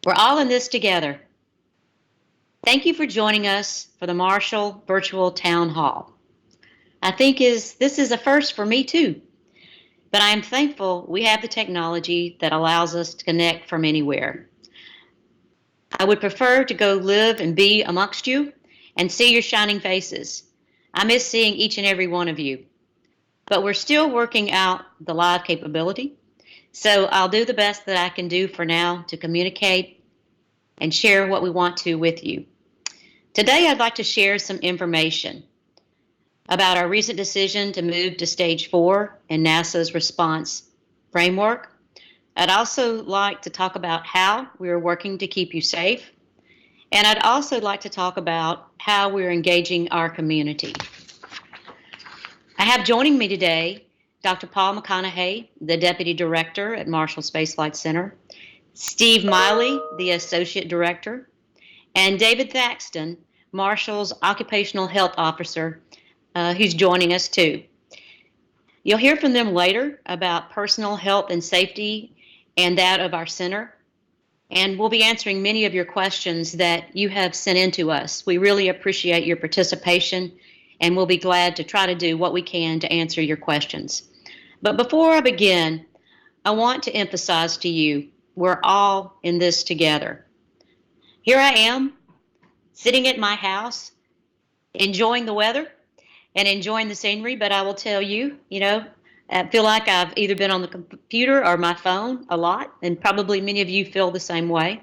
We're all in this together. Thank you for joining us for the Marshall Virtual Town Hall. I think this is a first for me too, but I am thankful we have the technology that allows us to connect from anywhere. I would prefer to go live and be amongst you and see your shining faces. I miss seeing each and every one of you, but we're still working out the live capability, so I'll do the best that I can do for now to communicate and share what we want to with you. Today, I'd like to share some information about our recent decision to move to Stage 4 and NASA's response framework. I'd also like to talk about how we are working to keep you safe, and I'd also like to talk about how we're engaging our community. I have joining me today Dr. Paul McConaughey, the Deputy Director at Marshall Space Flight Center, Steve Miley, the Associate Director, and David Thaxton, Marshall's Occupational Health Officer, who's joining us too. You'll hear from them later about personal health and safety and that of our center, and we'll be answering many of your questions that you have sent in to us. We really appreciate your participation, and we'll be glad to try to do what we can to answer your questions. But before I begin, I want to emphasize to you, we're all in this together. Here I am, sitting at my house, enjoying the weather and enjoying the scenery, but I will tell you, I feel like I've either been on the computer or my phone a lot, and probably many of you feel the same way.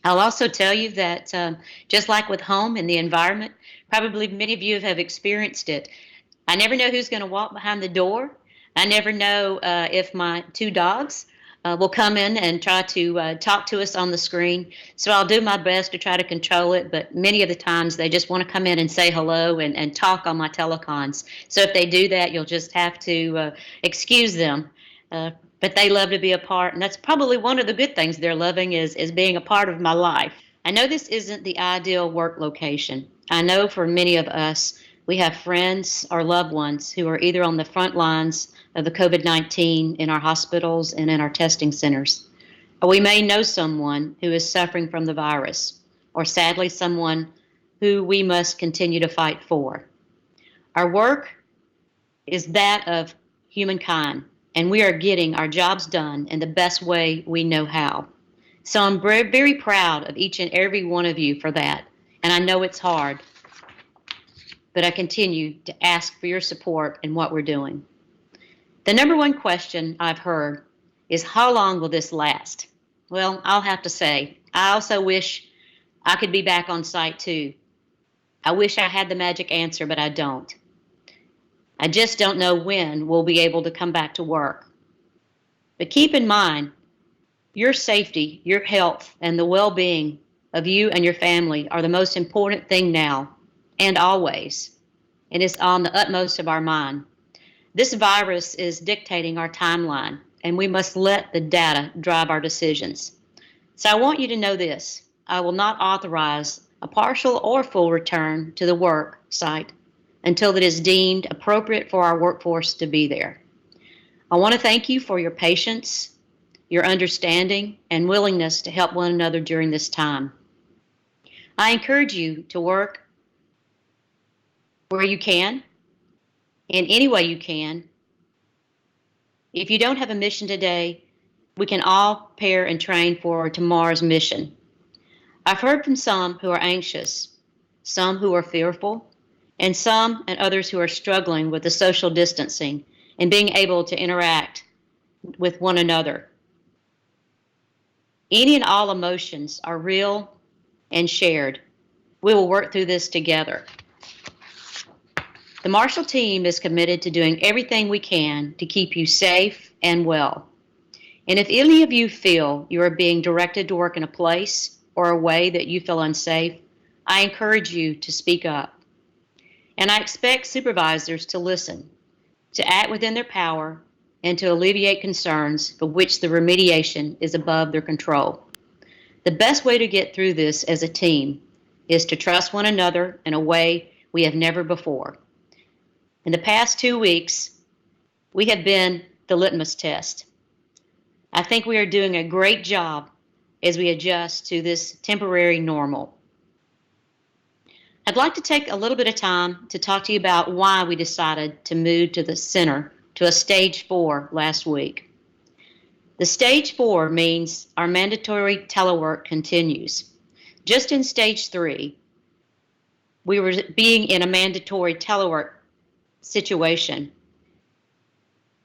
I'll also tell you that just like with home and the environment, probably many of you have experienced it. I never know who's going to walk behind the door. I never know if my two dogs will come in and try to talk to us on the screen. So I'll do my best to try to control it, but many of the times they just want to come in and say hello and talk on my telecons. So if they do that, you'll just have to excuse them. But they love to be a part, and that's probably one of the good things they're loving is being a part of my life. I know this isn't the ideal work location. I know for many of us, we have friends or loved ones who are either on the front lines of the COVID-19 in our hospitals and in our testing centers. Or we may know someone who is suffering from the virus, or sadly someone who we must continue to fight for. Our work is that of humankind, and we are getting our jobs done in the best way we know how. So I'm very, very proud of each and every one of you for that, and I know it's hard, but I continue to ask for your support in what we're doing. The number one question I've heard is, how long will this last? Well, I'll have to say, I also wish I could be back on site too. I wish I had the magic answer, but I don't. I just don't know when we'll be able to come back to work. But keep in mind, your safety, your health, and the well-being of you and your family are the most important thing now and always, and it's on the utmost of our mind. This virus is dictating our timeline, and we must let the data drive our decisions. So I want you to know this. I will not authorize a partial or full return to the work site until it is deemed appropriate for our workforce to be there. I want to thank you for your patience, your understanding, and willingness to help one another during this time. I encourage you to work where you can, in any way you can. If you don't have a mission today, we can all prepare and train for tomorrow's mission. I've heard from some who are anxious, some who are fearful, and some and others who are struggling with the social distancing and being able to interact with one another. Any and all emotions are real and shared. We will work through this together. The Marshall team is committed to doing everything we can to keep you safe and well. And if any of you feel you are being directed to work in a place or a way that you feel unsafe, I encourage you to speak up. And I expect supervisors to listen, to act within their power, and to alleviate concerns for which the remediation is above their control. The best way to get through this as a team is to trust one another in a way we have never before. In the past 2 weeks, we have been the litmus test. I think we are doing a great job as we adjust to this temporary normal. I'd like to take a little bit of time to talk to you about why we decided to move to the center to a stage 4 last week. The stage 4 means our mandatory telework continues. Just in stage 3, we were being in a mandatory telework situation.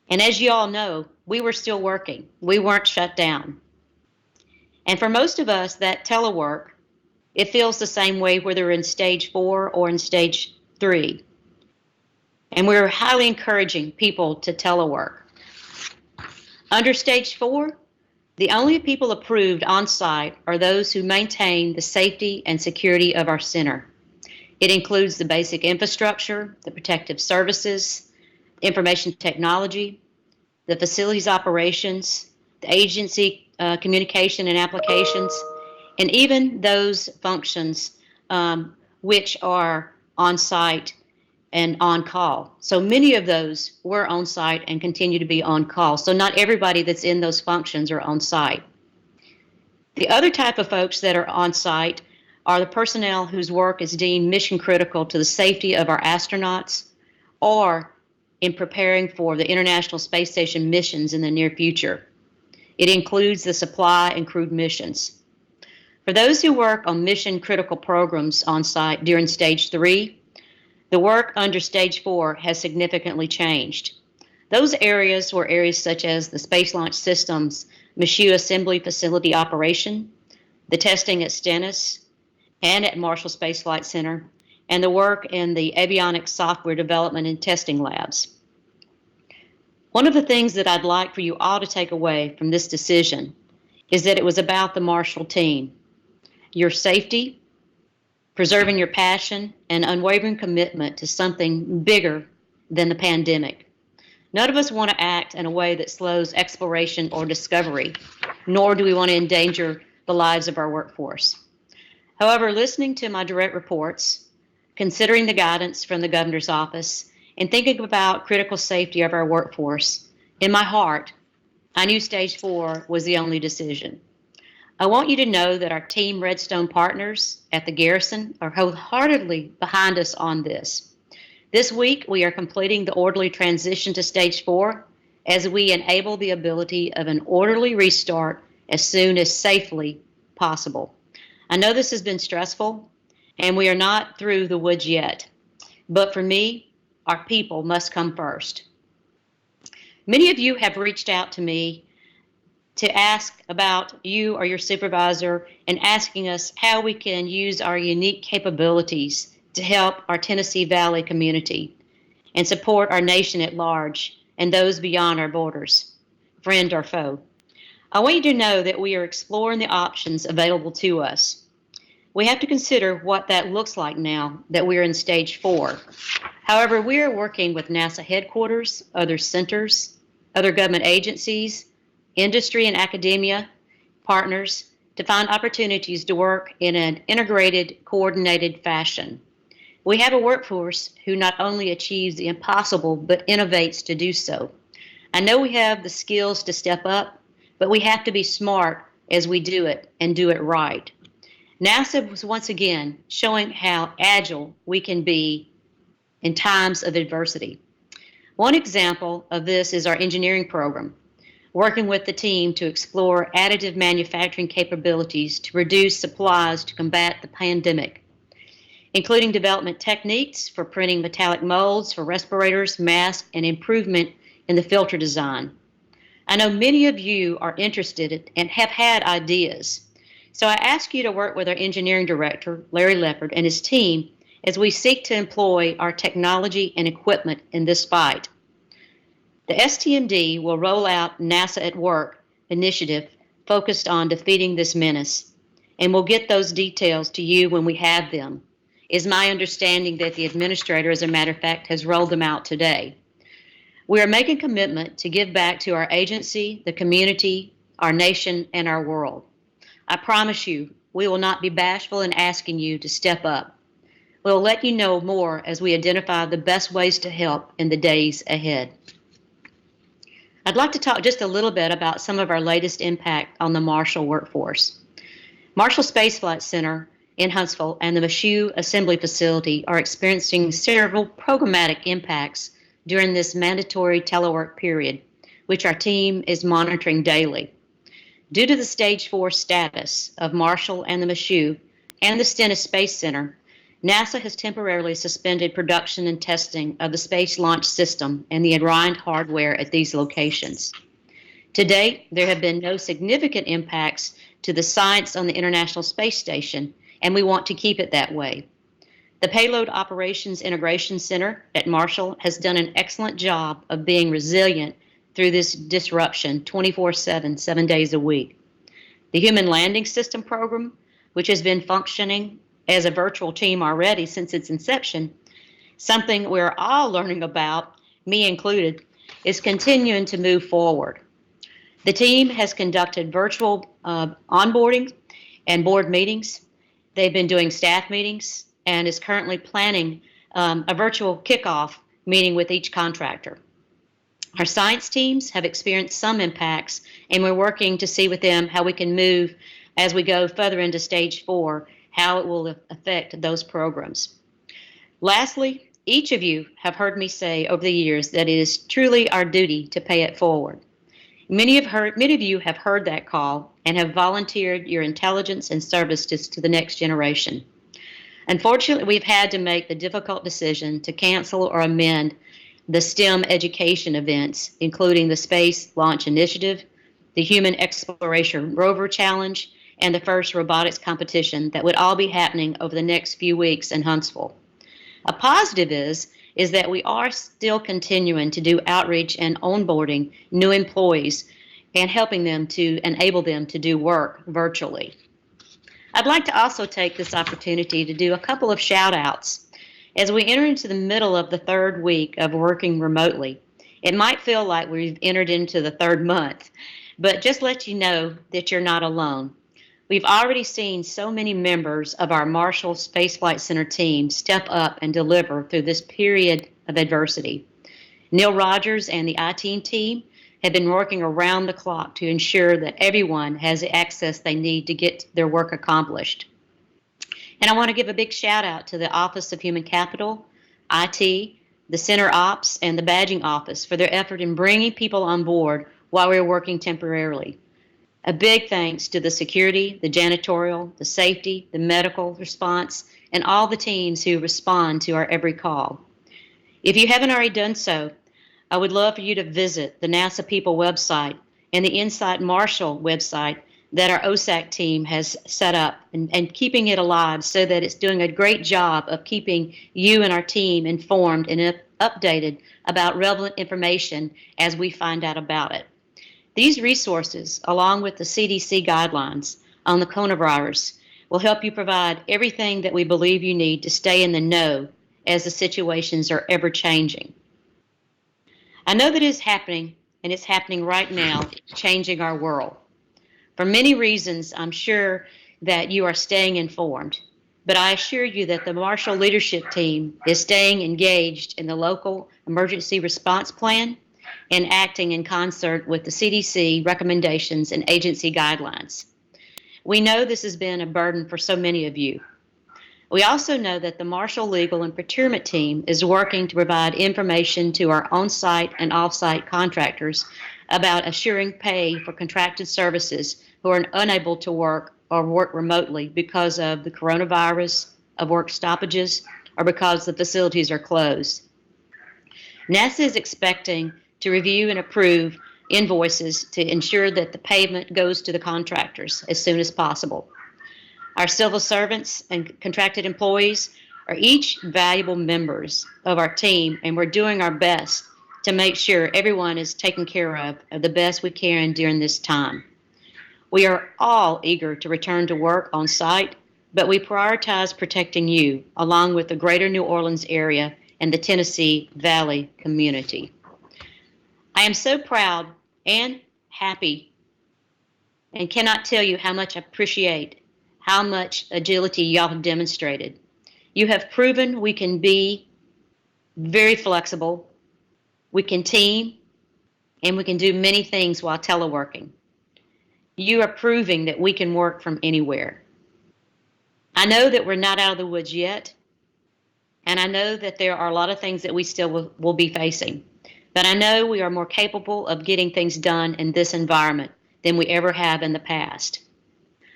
And as you all know, we were still working. We weren't shut down. And for most of us, that telework, it feels the same way whether we're in stage 4 or in stage 3. And we're highly encouraging people to telework. Under stage 4, the only people approved on site are those who maintain the safety and security of our center. It includes the basic infrastructure, the protective services, information technology, the facilities operations, the agency communication and applications, and even those functions which are on site and on call. So many of those were on site and continue to be on call. So not everybody that's in those functions are on site. The other type of folks that are on site are the personnel whose work is deemed mission critical to the safety of our astronauts or in preparing for the International Space Station missions in the near future. It includes the supply and crewed missions. For those who work on mission critical programs on site during stage 3, the work under stage 4 has significantly changed. Those areas were areas such as the Space Launch System's Michoud Assembly Facility operation, the testing at Stennis and at Marshall Space Flight Center, and the work in the avionics software development and testing labs. One of the things that I'd like for you all to take away from this decision is that it was about the Marshall team, your safety, preserving your passion, and unwavering commitment to something bigger than the pandemic. None of us want to act in a way that slows exploration or discovery, nor do we want to endanger the lives of our workforce. However, listening to my direct reports, considering the guidance from the governor's office, and thinking about critical safety of our workforce, in my heart, I knew stage 4 was the only decision. I want you to know that our Team Redstone partners at the Garrison are wholeheartedly behind us on this. This week, we are completing the orderly transition to stage 4 as we enable the ability of an orderly restart as soon as safely possible. I know this has been stressful, and we are not through the woods yet. But for me, our people must come first. Many of you have reached out to me to ask about you or your supervisor and asking us how we can use our unique capabilities to help our Tennessee Valley community and support our nation at large and those beyond our borders, friend or foe. I want you to know that we are exploring the options available to us. We have to consider what that looks like now that we're in stage 4. However, we are working with NASA headquarters, other centers, other government agencies, industry and academia partners to find opportunities to work in an integrated, coordinated fashion. We have a workforce who not only achieves the impossible, but innovates to do so. I know we have the skills to step up, but we have to be smart as we do it and do it right. NASA was once again showing how agile we can be in times of adversity. One example of this is our engineering program, working with the team to explore additive manufacturing capabilities to produce supplies to combat the pandemic, including development techniques for printing metallic molds for respirators, masks, and improvement in the filter design. I know many of you are interested and have had ideas, so I ask you to work with our engineering director, Larry Leopard, and his team as we seek to employ our technology and equipment in this fight. The STMD will roll out NASA at Work initiative focused on defeating this menace, and we'll get those details to you when we have them. It's my understanding that the administrator, as a matter of fact, has rolled them out today. We are making a commitment to give back to our agency, the community, our nation, and our world. I promise you, we will not be bashful in asking you to step up. We'll let you know more as we identify the best ways to help in the days ahead. I'd like to talk just a little bit about some of our latest impact on the Marshall workforce. Marshall Space Flight Center in Huntsville and the Michoud Assembly Facility are experiencing several programmatic impacts during this mandatory telework period, which our team is monitoring daily. Due to the Stage 4 status of Marshall and the Michoud and the Stennis Space Center, NASA has temporarily suspended production and testing of the Space Launch System and the Orion hardware at these locations. To date, there have been no significant impacts to the science on the International Space Station, and we want to keep it that way. The Payload Operations Integration Center at Marshall has done an excellent job of being resilient through this disruption 24/7, 7 days a week. The Human Landing System program, which has been functioning as a virtual team already since its inception, something we're all learning about, me included, is continuing to move forward. The team has conducted virtual onboarding and board meetings. They've been doing staff meetings and is currently planning a virtual kickoff meeting with each contractor. Our science teams have experienced some impacts, and we're working to see with them how we can move as we go further into Stage 4, how it will affect those programs. Lastly, each of you have heard me say over the years that it is truly our duty to pay it forward. Many of you have heard that call and have volunteered your intelligence and services to the next generation. Unfortunately, we've had to make the difficult decision to cancel or amend the STEM education events, including the Space Launch Initiative, the Human Exploration Rover Challenge, and the first robotics competition that would all be happening over the next few weeks in Huntsville. A positive is that we are still continuing to do outreach and onboarding new employees and helping them to enable them to do work virtually. I'd like to also take this opportunity to do a couple of shout outs. As we enter into the middle of the third week of working remotely, it might feel like we've entered into the third month, but just let you know that you're not alone. We've already seen so many members of our Marshall Space Flight Center team step up and deliver through this period of adversity. Neil Rogers and the IT team have been working around the clock to ensure that everyone has the access they need to get their work accomplished. And I want to give a big shout out to the Office of Human Capital, IT, the Center Ops, and the Badging Office for their effort in bringing people on board while we were working temporarily. A big thanks to the security, the janitorial, the safety, the medical response, and all the teams who respond to our every call. If you haven't already done so, I would love for you to visit the NASA People website and the Insight Marshall website that our OSAC team has set up and keeping it alive so that it's doing a great job of keeping you and our team informed and updated about relevant information as we find out about it. These resources, along with the CDC guidelines on the coronavirus, will help you provide everything that we believe you need to stay in the know as the situations are ever changing. I know that it is happening, and it's happening right now, changing our world. For many reasons, I'm sure that you are staying informed, but I assure you that the Marshall leadership team is staying engaged in the local emergency response plan and acting in concert with the CDC recommendations and agency guidelines. We know this has been a burden for so many of you. We also know that the Marshall Legal and Procurement team is working to provide information to our on-site and off-site contractors about assuring pay for contracted services who are unable to work or work remotely because of the coronavirus, of work stoppages, or because the facilities are closed. NASA is expecting to review and approve invoices to ensure that the payment goes to the contractors as soon as possible. Our civil servants and contracted employees are each valuable members of our team, and we're doing our best to make sure everyone is taken care of the best we can during this time. We are all eager to return to work on site, but we prioritize protecting you along with the greater New Orleans area and the Tennessee Valley community. I am so proud and happy and cannot tell you how much I appreciate how much agility y'all have demonstrated. You have proven we can be very flexible, we can team, and we can do many things while teleworking. You are proving that we can work from anywhere. I know that we're not out of the woods yet, and I know that there are a lot of things that we still will be facing. But I know we are more capable of getting things done in this environment than we ever have in the past.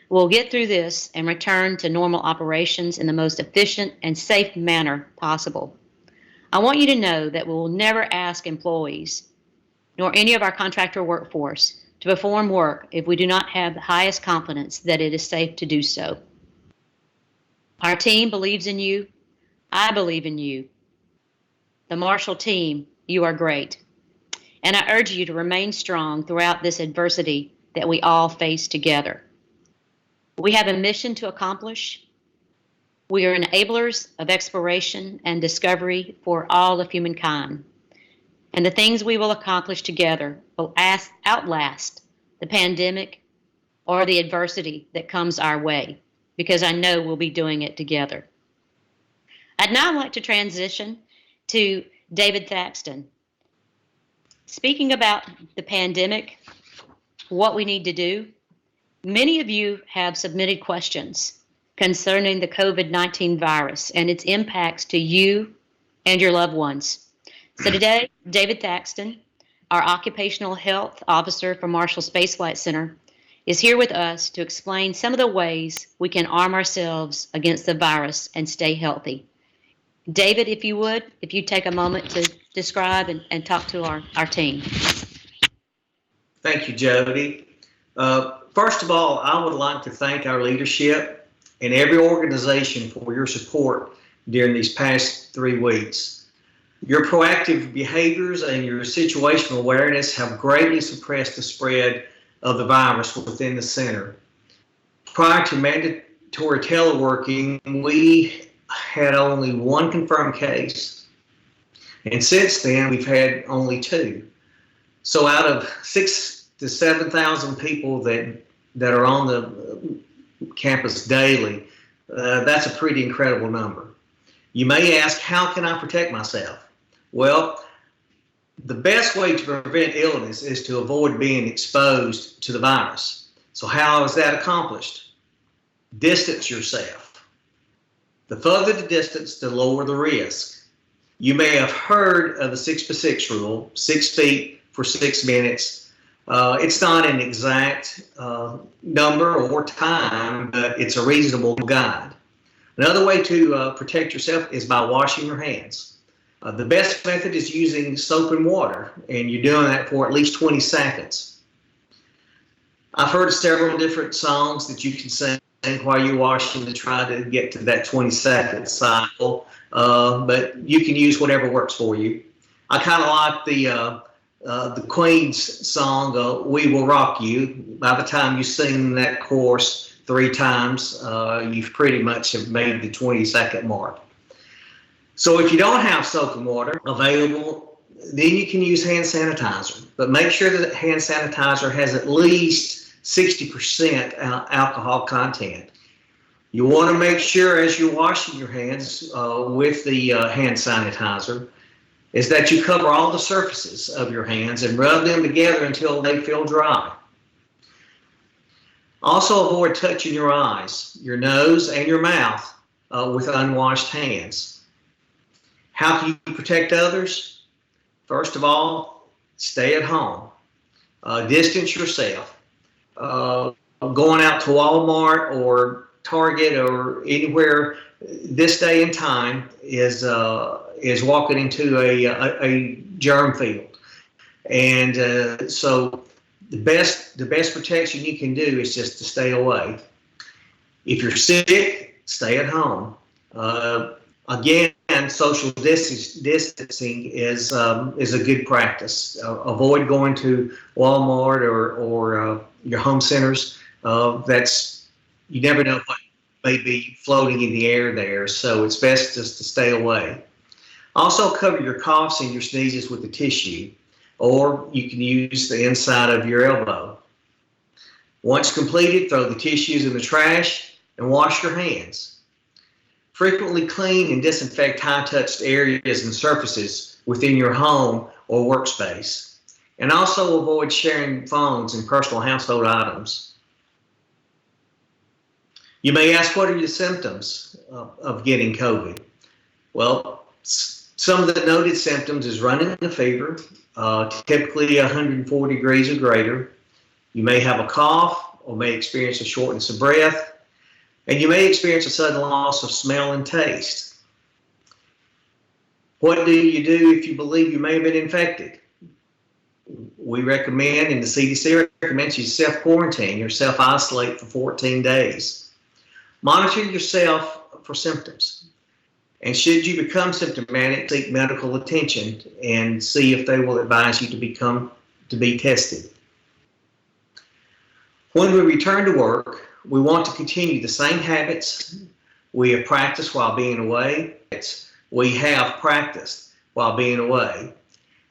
We'll get through this and return to normal operations in the most efficient and safe manner possible. I want you to know that we will never ask employees, nor any of our contractor workforce, to perform work if we do not have the highest confidence that it is safe to do so. Our team believes in you. I believe in you. The Marshall team, you are great. And I urge you to remain strong throughout this adversity that we all face together. We have a mission to accomplish. We are enablers of exploration and discovery for all of humankind. And the things we will accomplish together will outlast the pandemic or the adversity that comes our way, because I know we'll be doing it together. I'd now like to transition to David Thaxton. Speaking about the pandemic, what we need to do, many of you have submitted questions concerning the COVID-19 virus and its impacts to you and your loved ones. So today, David Thaxton, our Occupational Health Officer for Marshall Space Flight Center, is here with us to explain some of the ways we can arm ourselves against the virus and stay healthy. David, if you take a moment to describe and talk to our team. Thank you, Jody. First of all, I would like to thank our leadership and every organization for your support during these past 3 weeks. Your proactive behaviors and your situational awareness have greatly suppressed the spread of the virus within the center. Prior to mandatory teleworking, we had only 1 confirmed case, and since then we've had only 2. So out of 6,000 to 7,000 people that are on the campus daily, that's a pretty incredible number. You may ask, how can I protect myself? Well, the best way to prevent illness is to avoid being exposed to the virus. So how is that accomplished? Distance yourself. The further the distance, the lower the risk. You may have heard of the 6x6 rule, 6 feet for 6 minutes. It's not an exact number or time, but it's a reasonable guide. Another way to protect yourself is by washing your hands. The best method is using soap and water, and you're doing that for at least 20 seconds. I've heard several different songs that you can sing while you're washing to try to get to that 20-second cycle, but you can use whatever works for you. I kind of like the Queen's song, "We Will Rock You." By the time you sing that chorus 3 times, you've pretty much have made the 20-second mark. So if you don't have soap and water available, then you can use hand sanitizer. But make sure that hand sanitizer has at least 60% alcohol content. You want to make sure as you're washing your hands with the hand sanitizer is that you cover all the surfaces of your hands and rub them together until they feel dry. Also avoid touching your eyes, your nose, and your mouth with unwashed hands. How can you protect others? First of all, stay at home. Distance yourself. Going out to Walmart or Target or anywhere this day and time is walking into a germ field. And so the best protection you can do is just to stay away. If you're sick, stay at home. Again, social distancing is a good practice. Avoid going to Walmart or your home centers. You never know what may be floating in the air there, so it's best just to stay away. Also, cover your coughs and your sneezes with a tissue, or you can use the inside of your elbow. Once completed, throw the tissues in the trash and wash your hands. Frequently clean and disinfect high-touched areas and surfaces within your home or workspace. And also avoid sharing phones and personal household items. You may ask, what are the symptoms of getting COVID? Well, some of the noted symptoms is running a fever, typically 104 degrees or greater. You may have a cough or may experience a shortness of breath, and you may experience a sudden loss of smell and taste. What do you do if you believe you may have been infected? We recommend, and the CDC recommends, you self-quarantine or self-isolate for 14 days. Monitor yourself for symptoms. And should you become symptomatic, seek medical attention and see if they will advise you to be tested. When we return to work, we want to continue the same habits we have practiced while being away. We have practiced while being away.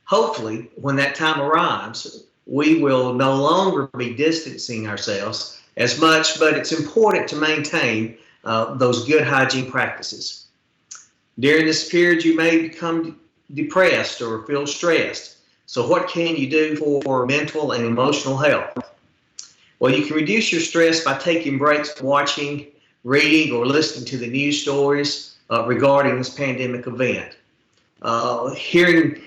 Hopefully, when that time arrives, we will no longer be distancing ourselves as much, but it's important to maintain those good hygiene practices. During this period, you may become depressed or feel stressed. So what can you do for mental and emotional health? Well, you can reduce your stress by taking breaks, watching, reading, or listening to the news stories regarding this pandemic event. Hearing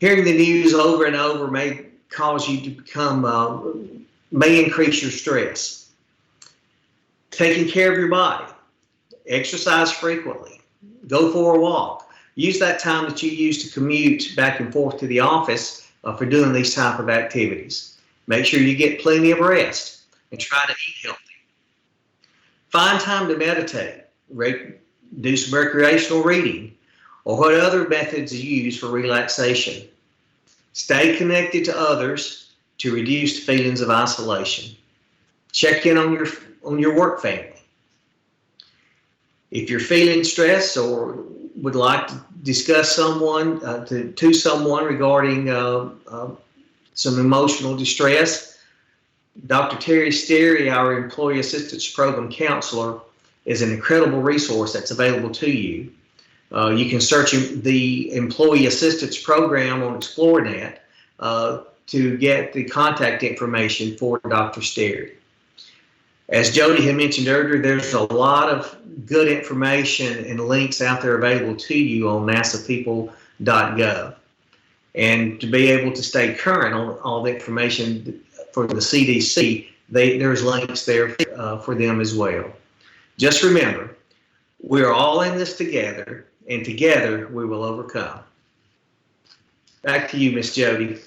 the news over and over may cause you to become, may increase your stress. Taking care of your body, exercise frequently, go for a walk. Use that time that you use to commute back and forth to the office for doing these type of activities. Make sure you get plenty of rest and try to eat healthy. Find time to meditate, do some recreational reading, or what other methods you use for relaxation. Stay connected to others to reduce feelings of isolation. Check in on your work family. If you're feeling stressed or would like to discuss to someone regarding some emotional distress, Dr. Terry Sterry, our Employee Assistance Program Counselor, is an incredible resource that's available to you. You can search the Employee Assistance Program on ExploreNet to get the contact information for Dr. Sterry. As Jody had mentioned earlier, there's a lot of good information and links out there available to you on nasapeople.gov. And to be able to stay current on all the information for the CDC, there's links there for them as well. Just remember, we're all in this together, and together we will overcome. Back to you, Miss Jody.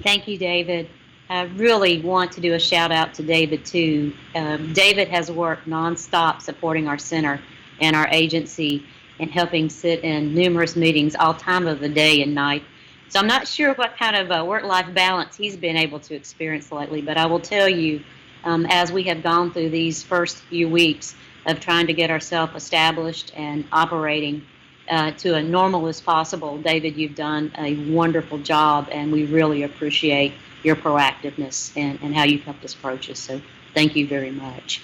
Thank you, David. I really want to do a shout out to David too. David has worked nonstop supporting our center and our agency and helping sit in numerous meetings all time of the day and night. So I'm not sure what kind of work-life balance he's been able to experience lately, but I will tell you, as we have gone through these first few weeks of trying to get ourselves established and operating to a normal as possible, David, you've done a wonderful job, and we really appreciate your proactiveness and how you've helped us approach us. So thank you very much.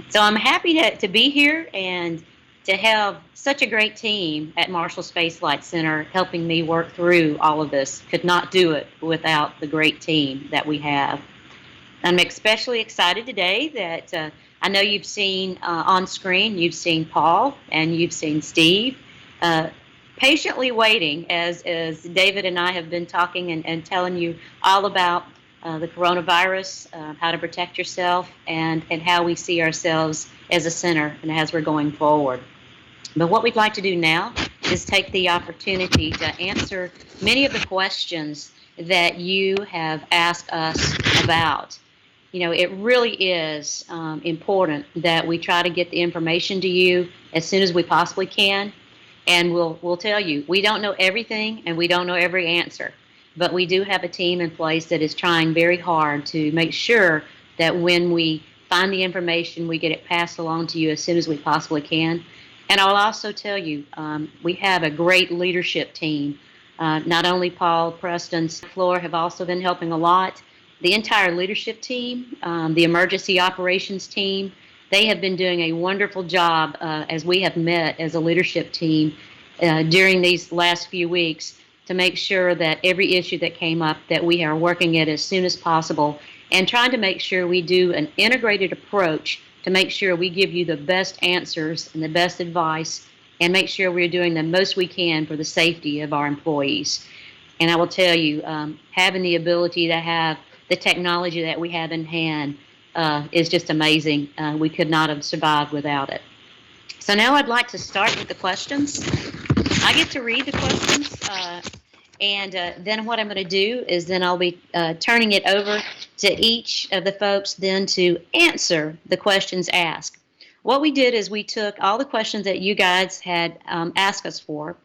So I'm happy to be here and to have such a great team at Marshall Space Flight Center helping me work through all of this. Could not do it without the great team that we have. I'm especially excited today that I know you've seen on screen, you've seen Paul and you've seen Steve. Patiently waiting as David and I have been talking and telling you all about the coronavirus, how to protect yourself, and how we see ourselves as a center and as we're going forward. But what we'd like to do now is take the opportunity to answer many of the questions that you have asked us about. You know, it really is important that we try to get the information to you as soon as we possibly can. And we'll tell you, we don't know everything and we don't know every answer, but we do have a team in place that is trying very hard to make sure that when we find the information, we get it passed along to you as soon as we possibly can. And I'll also tell you, we have a great leadership team. Not only Paul, Preston, Floor have also been helping a lot. The entire leadership team, the emergency operations team, they have been doing a wonderful job as we have met as a leadership team during these last few weeks to make sure that every issue that came up that we are working it as soon as possible and trying to make sure we do an integrated approach to make sure we give you the best answers and the best advice and make sure we're doing the most we can for the safety of our employees. And I will tell you, having the ability to have the technology that we have in hand is just amazing. We could not have survived without it. So now I'd like to start with the questions. I get to read the questions, and then what I'm going to do is then I'll be turning it over to each of the folks then to answer the questions asked. What we did is we took all the questions that you guys had asked us for,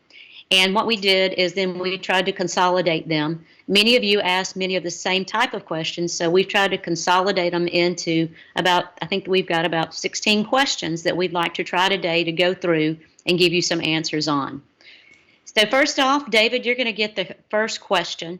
and what we did is then we tried to consolidate them. Many of you asked many of the same type of questions, so we've tried to consolidate them into about, I think we've got about 16 questions that we'd like to try today to go through and give you some answers on. So first off, David, you're going to get the first question.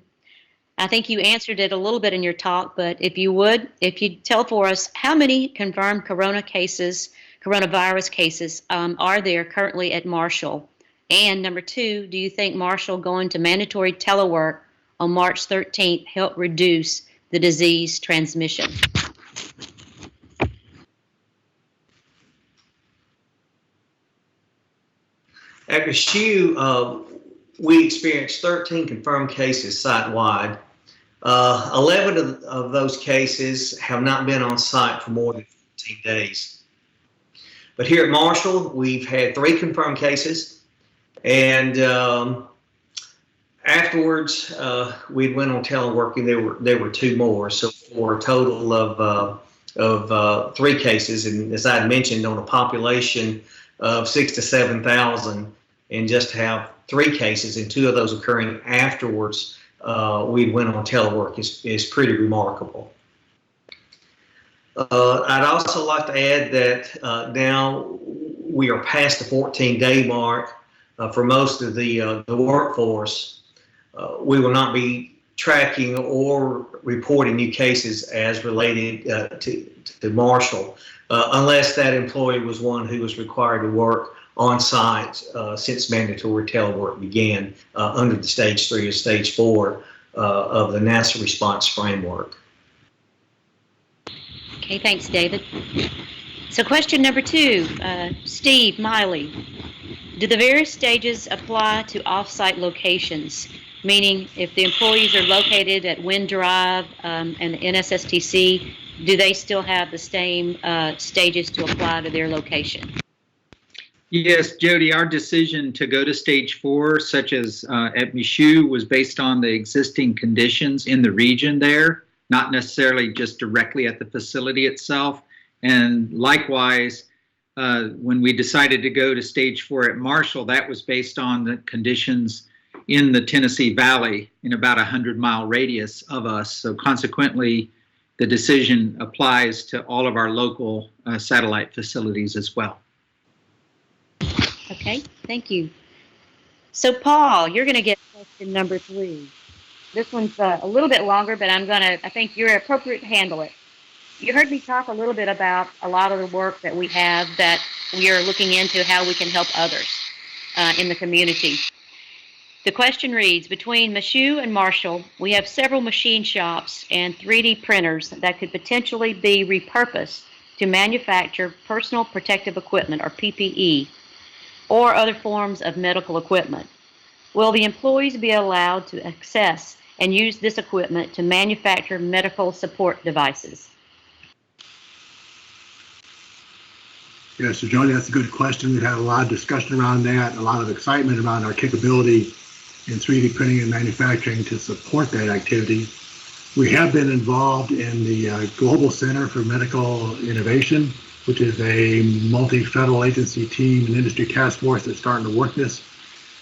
I think you answered it a little bit in your talk, but if you'd tell for us how many confirmed coronavirus cases are there currently at Marshall? And number two, do you think Marshall going to mandatory telework on March 13th helped reduce the disease transmission? At Mizzou, we experienced 13 confirmed cases site-wide. 11 of those cases have not been on site for more than 14 days. But here at Marshall, we've had 3 confirmed cases, and afterwards we went on teleworking. There were 2 more, so for a total of 3 cases. And as I had mentioned, on a population of 6,000 to 7,000, and just to have 3 cases and 2 of those occurring afterwards, we went on telework is pretty remarkable. I'd also like to add that now we are past the 14-day mark for most of the workforce. We will not be tracking or reporting new cases as related to Marshall unless that employee was one who was required to work on site since mandatory telework began under the Stage 3 or Stage 4 of the NASA response framework. Okay, thanks, David. So question number 2, Steve Miley. Do the various stages apply to off-site locations? Meaning, if the employees are located at Wind Drive and the NSSTC, do they still have the same stages to apply to their location? Yes, Jody, our decision to go to Stage 4, such as at Mizzou, was based on the existing conditions in the region there, not necessarily just directly at the facility itself. And likewise, when we decided to go to Stage 4 at Marshall, that was based on the conditions in the Tennessee Valley in about a 100-mile radius of us. So consequently, the decision applies to all of our local satellite facilities as well. Okay, thank you. So Paul, you're going to get question number 3. This one's a little bit longer, but I think you're appropriate to handle it. You heard me talk a little bit about a lot of the work that we have that we are looking into how we can help others in the community. The question reads, between Mizzou and Marshall, we have several machine shops and 3D printers that could potentially be repurposed to manufacture personal protective equipment, or PPE, or other forms of medical equipment. Will the employees be allowed to access and use this equipment to manufacture medical support devices? Yeah, so Jody, that's a good question. We've had a lot of discussion around that, a lot of excitement around our capability in 3D printing and manufacturing to support that activity. We have been involved in the Global Center for Medical Innovation, which is a multi-federal agency team and industry task force that's starting to work this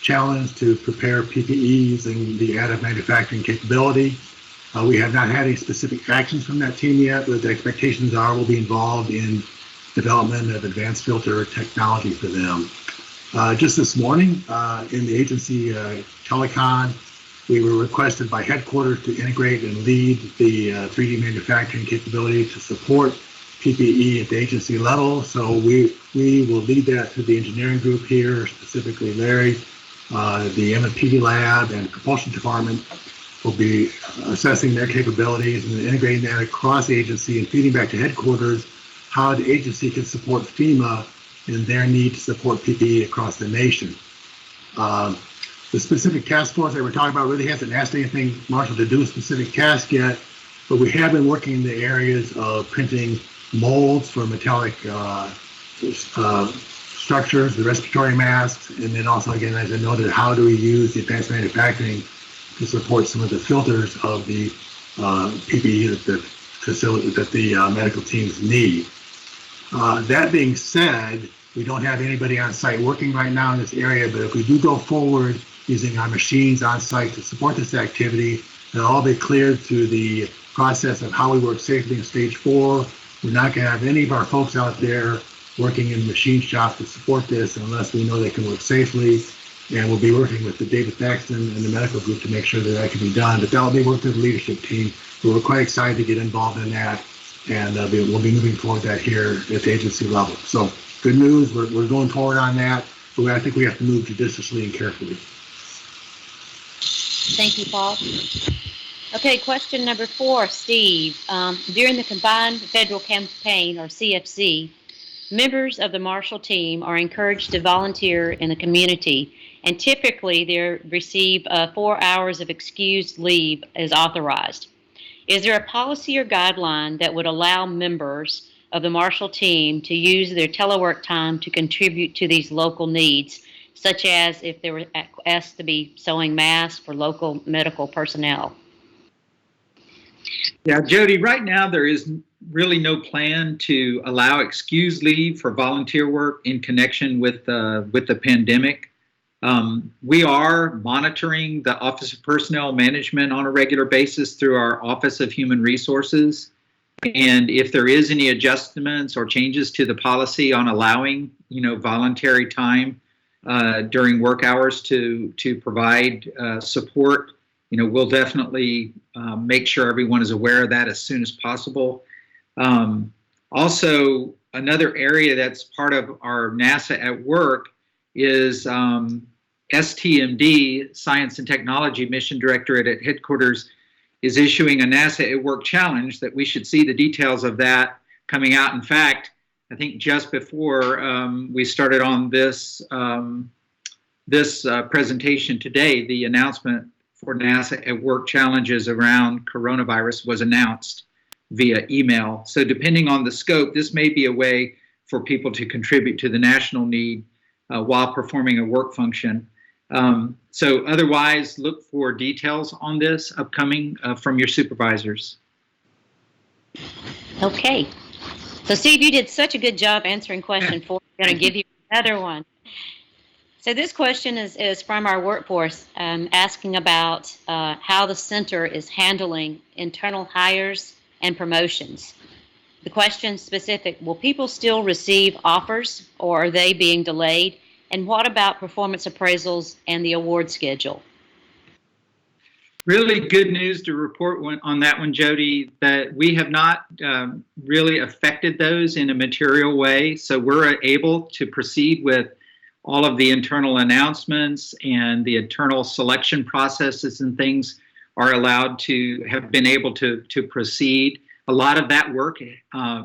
challenge to prepare PPE using the additive manufacturing capability. We have not had any specific actions from that team yet, but the expectations are we'll be involved in development of advanced filter technology for them. Just this morning in the agency telecon, we were requested by headquarters to integrate and lead the 3D manufacturing capability to support PPE at the agency level. So we will lead that through the engineering group here, specifically Larry, the M&PD lab and propulsion department. We'll be assessing their capabilities and integrating that across the agency and feeding back to headquarters how the agency can support FEMA in their need to support PPE across the nation. The specific task force that we're talking about really hasn't asked anything, Marshall, to do a specific task yet, but we have been working in the areas of printing molds for metallic structures, the respiratory masks, and then also, again, as I noted, how do we use the advanced manufacturing to support some of the filters of the PPE that the facility, that the medical teams need. That being said, we don't have anybody on site working right now in this area, but if we do go forward using our machines on site to support this activity, it'll all be cleared through the process of how we work safely in stage 4. We're not going to have any of our folks out there working in machine shops to support this unless we know they can work safely. And we'll be working with the David Thaxton and the medical group to make sure that that can be done. But that will be worked with the leadership team. So we're quite excited to get involved in that. And we'll be moving forward that here at the agency level. So good news, we're going forward on that. But I think we have to move judiciously and carefully. Thank you, Paul. Okay, question number 4, Steve. During the Combined Federal Campaign, or CFC, members of the Marshall team are encouraged to volunteer in the community, and typically they receive 4 hours of excused leave as authorized. Is there a policy or guideline that would allow members of the Marshall team to use their telework time to contribute to these local needs, such as if they were asked to be sewing masks for local medical personnel? Yeah, Jody, right now there is really no plan to allow excused leave for volunteer work in connection with the pandemic. We are monitoring the Office of Personnel Management on a regular basis through our Office of Human Resources. And if there is any adjustments or changes to the policy on allowing, voluntary time during work hours to provide support, we'll definitely make sure everyone is aware of that as soon as possible. Also, another area that's part of our NASA at Work is STMD, Science and Technology Mission Directorate at headquarters, is issuing a NASA at Work challenge that we should see the details of that coming out. In fact, I think just before we started on this presentation today, the announcement for NASA at Work challenges around coronavirus was announced via email. So depending on the scope, this may be a way for people to contribute to the national need while performing a work function. So otherwise, look for details on this upcoming from your supervisors. Okay. So Steve, you did such a good job answering question 4. I'm going to give you another one. So this question is from our workforce, asking about how the center is handling internal hires and promotions. The question specific, will people still receive offers or are they being delayed? And what about performance appraisals and the award schedule? Really good news to report on that one, Jody, that we have not really affected those in a material way. So we're able to proceed with all of the internal announcements and the internal selection processes and things are allowed to have been able to proceed. A lot of that work,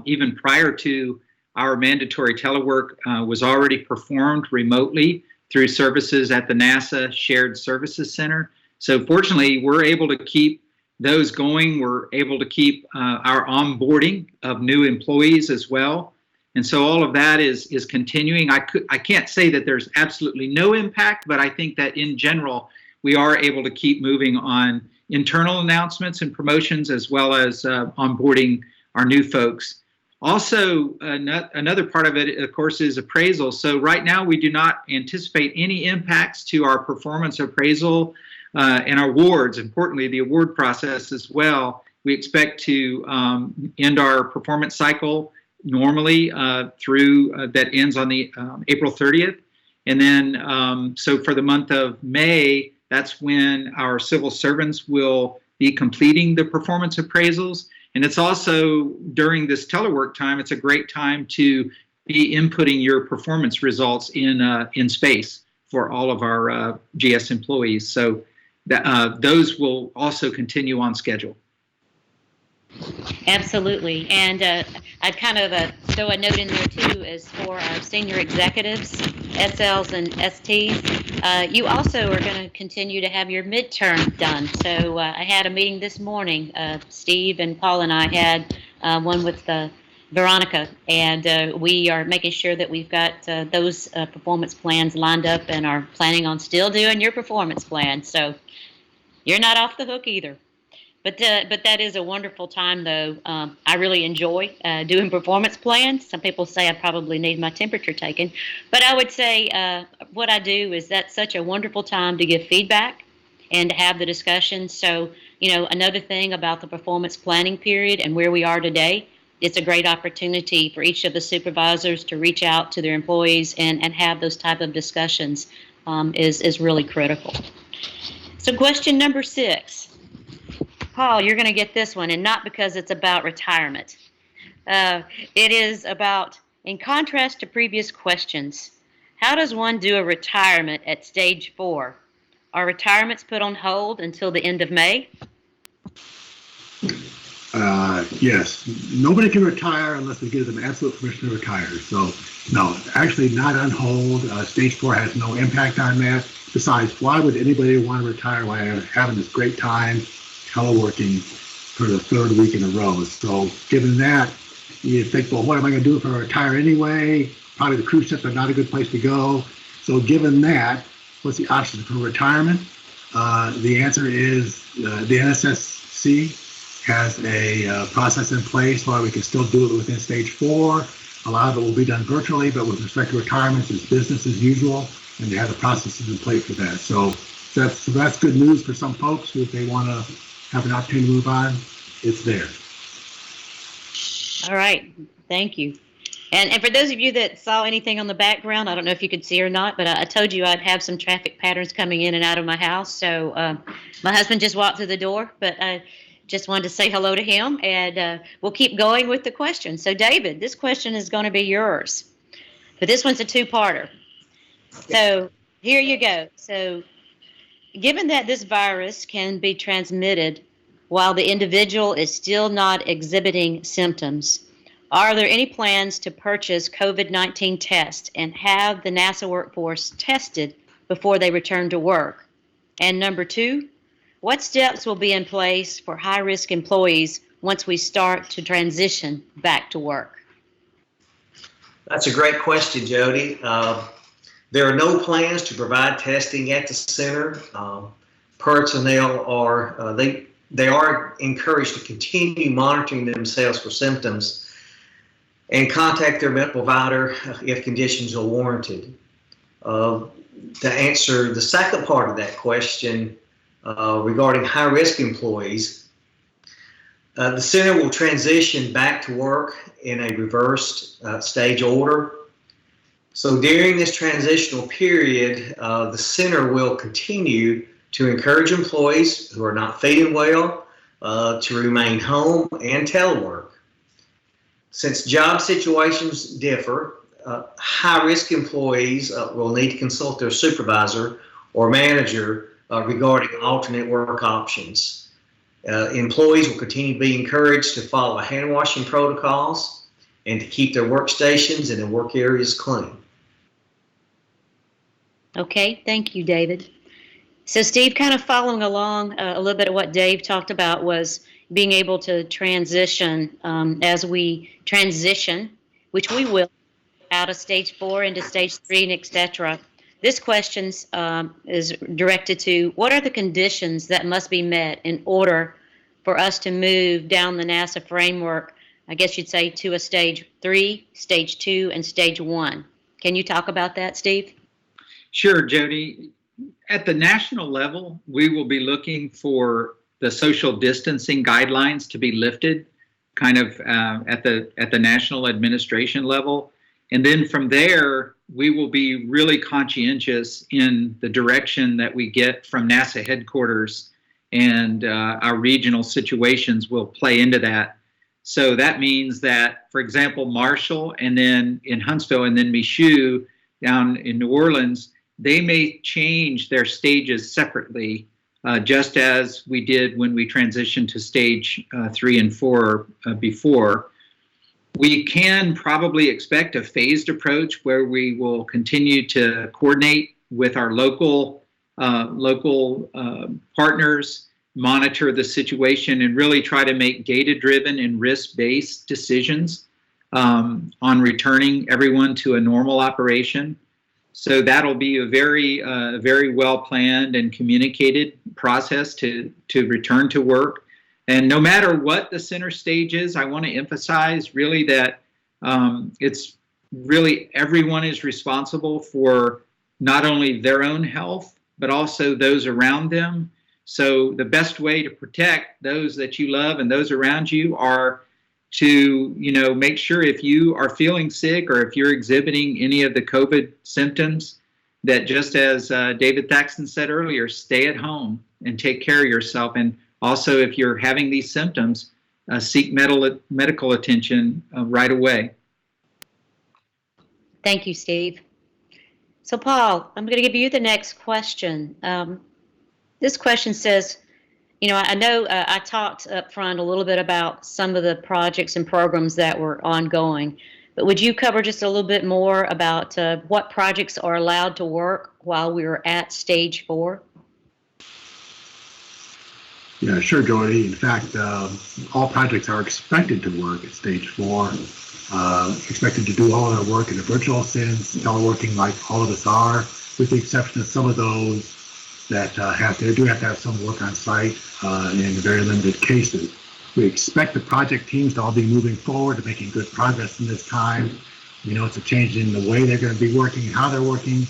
even prior to our mandatory telework, was already performed remotely through services at the NASA Shared Services Center. So fortunately, we're able to keep those going. We're able to keep our onboarding of new employees as well. And so all of that is continuing. I can't say that there's absolutely no impact, but I think that in general, we are able to keep moving on internal announcements and promotions as well as onboarding our new folks. Also, another part of it, of course, is appraisal. So right now, we do not anticipate any impacts to our performance appraisal and our awards. Importantly, the award process as well. We expect to end our performance cycle normally through that ends on the April 30th. And then, so for the month of May, that's when our civil servants will be completing the performance appraisals. And it's also during this telework time, it's a great time to be inputting your performance results in space for all of our GS employees. So those will also continue on schedule. Absolutely. And I'd kind of throw a note in there too as for our senior executives, SLs and STs. You also are going to continue to have your midterm done. So I had a meeting this morning. Steve and Paul and I had one with Veronica, and we are making sure that we've got those performance plans lined up and are planning on still doing your performance plan. So you're not off the hook either. But that is a wonderful time, though. I really enjoy doing performance plans. Some people say I probably need my temperature taken. But I would say what I do is that's such a wonderful time to give feedback and to have the discussion. So, another thing about the performance planning period and where we are today, it's a great opportunity for each of the supervisors to reach out to their employees and have those type of discussions is really critical. So question number 6. Paul, you're going to get this one, and not because it's about retirement. It is about, in contrast to previous questions, how does one do a retirement at stage 4? Are retirements put on hold until the end of May? Yes. Nobody can retire unless we give them absolute permission to retire. So, no, actually not on hold. Stage 4 has no impact on that. Besides, why would anybody want to retire while having this great time teleworking for the 3rd week in a row? So given that, you think, well, what am I going to do if I retire anyway? Probably the cruise ships are not a good place to go. So given that, what's the option for retirement? The answer is the NSSC has a process in place where we can still do it within stage 4. A lot of it will be done virtually, but with respect to retirements, it's business as usual, and they have the processes in place for that. So that's good news for some folks who, if they want to have an opportunity to move on, it's there. All right. Thank you. And for those of you that saw anything on the background, I don't know if you could see or not, but I told you I'd have some traffic patterns coming in and out of my house. So my husband just walked through the door, but I just wanted to say hello to him, and we'll keep going with the question. So David, this question is going to be yours, but this one's a 2-parter. So here you go. So given that this virus can be transmitted while the individual is still not exhibiting symptoms, are there any plans to purchase COVID-19 tests and have the NASA workforce tested before they return to work? And number 2, what steps will be in place for high-risk employees once we start to transition back to work? That's a great question, Jody. There are no plans to provide testing at the center. Personnel are they are encouraged to continue monitoring themselves for symptoms and contact their medical provider if conditions are warranted. To answer the second part of that question regarding high-risk employees, the center will transition back to work in a reversed stage order. So during this transitional period, the center will continue to encourage employees who are not feeling well to remain home and telework. Since job situations differ, high-risk employees will need to consult their supervisor or manager regarding alternate work options. Employees will continue to be encouraged to follow hand washing protocols and to keep their workstations and their work areas clean. Okay, thank you, David. So Steve, kind of following along a little bit of what Dave talked about was being able to transition as we transition, which we will, out of stage 4 into stage 3 and etc. This question is directed to what are the conditions that must be met in order for us to move down the NASA framework, I guess you'd say, to a stage 3, stage 2, and stage 1. Can you talk about that, Steve? Sure, Jody. At the national level, we will be looking for the social distancing guidelines to be lifted kind of at the national administration level. And then from there, we will be really conscientious in the direction that we get from NASA headquarters, and our regional situations will play into that. So that means that, for example, Marshall, and then in Huntsville, and then Michoud down in New Orleans, they may change their stages separately just as we did when we transitioned to stage 3 and 4 before. We can probably expect a phased approach where we will continue to coordinate with our local partners, monitor the situation, and really try to make data-driven and risk-based decisions on returning everyone to a normal operation. So that'll be a very well planned and communicated process to return to work. And no matter what the center stage is, I want to emphasize really that it's really everyone is responsible for not only their own health, but also those around them. So the best way to protect those that you love and those around you are to, make sure if you are feeling sick or if you're exhibiting any of the COVID symptoms, that just as David Thaxton said earlier, stay at home and take care of yourself. And also, if you're having these symptoms, seek medical attention right away. Thank you, Steve. So, Paul, I'm going to give you the next question. This question says, I know I talked up front a little bit about some of the projects and programs that were ongoing, but would you cover just a little bit more about what projects are allowed to work while we were at stage 4? Yeah, sure, Jody. In fact, all projects are expected to work at stage 4. Expected to do all of our work in a virtual sense, teleworking like all of us are, with the exception of some of those that do have to have some work on site in very limited cases. We expect the project teams to all be moving forward and making good progress in this time. It's a change in the way they're going to be working and how they're working,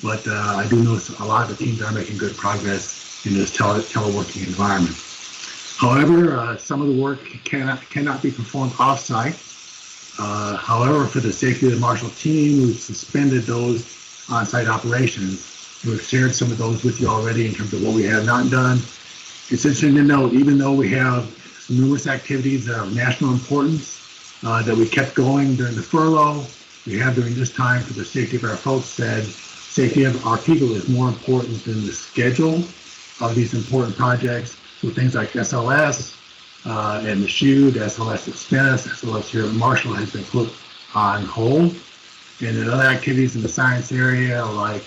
but I do notice a lot of the teams are making good progress in this teleworking environment. However, some of the work cannot be performed off-site. However, for the safety of the Marshall team, we've suspended those on-site operations. We've shared some of those with you already in terms of what we have not done. It's interesting to note, even though we have numerous activities that are of national importance that we kept going during the furlough, we have during this time, for the safety of our folks, said safety of our people is more important than the schedule of these important projects. So things like SLS and the SHU, the SLS at Stennis, SLS here at Marshall has been put on hold. And then other activities in the science area like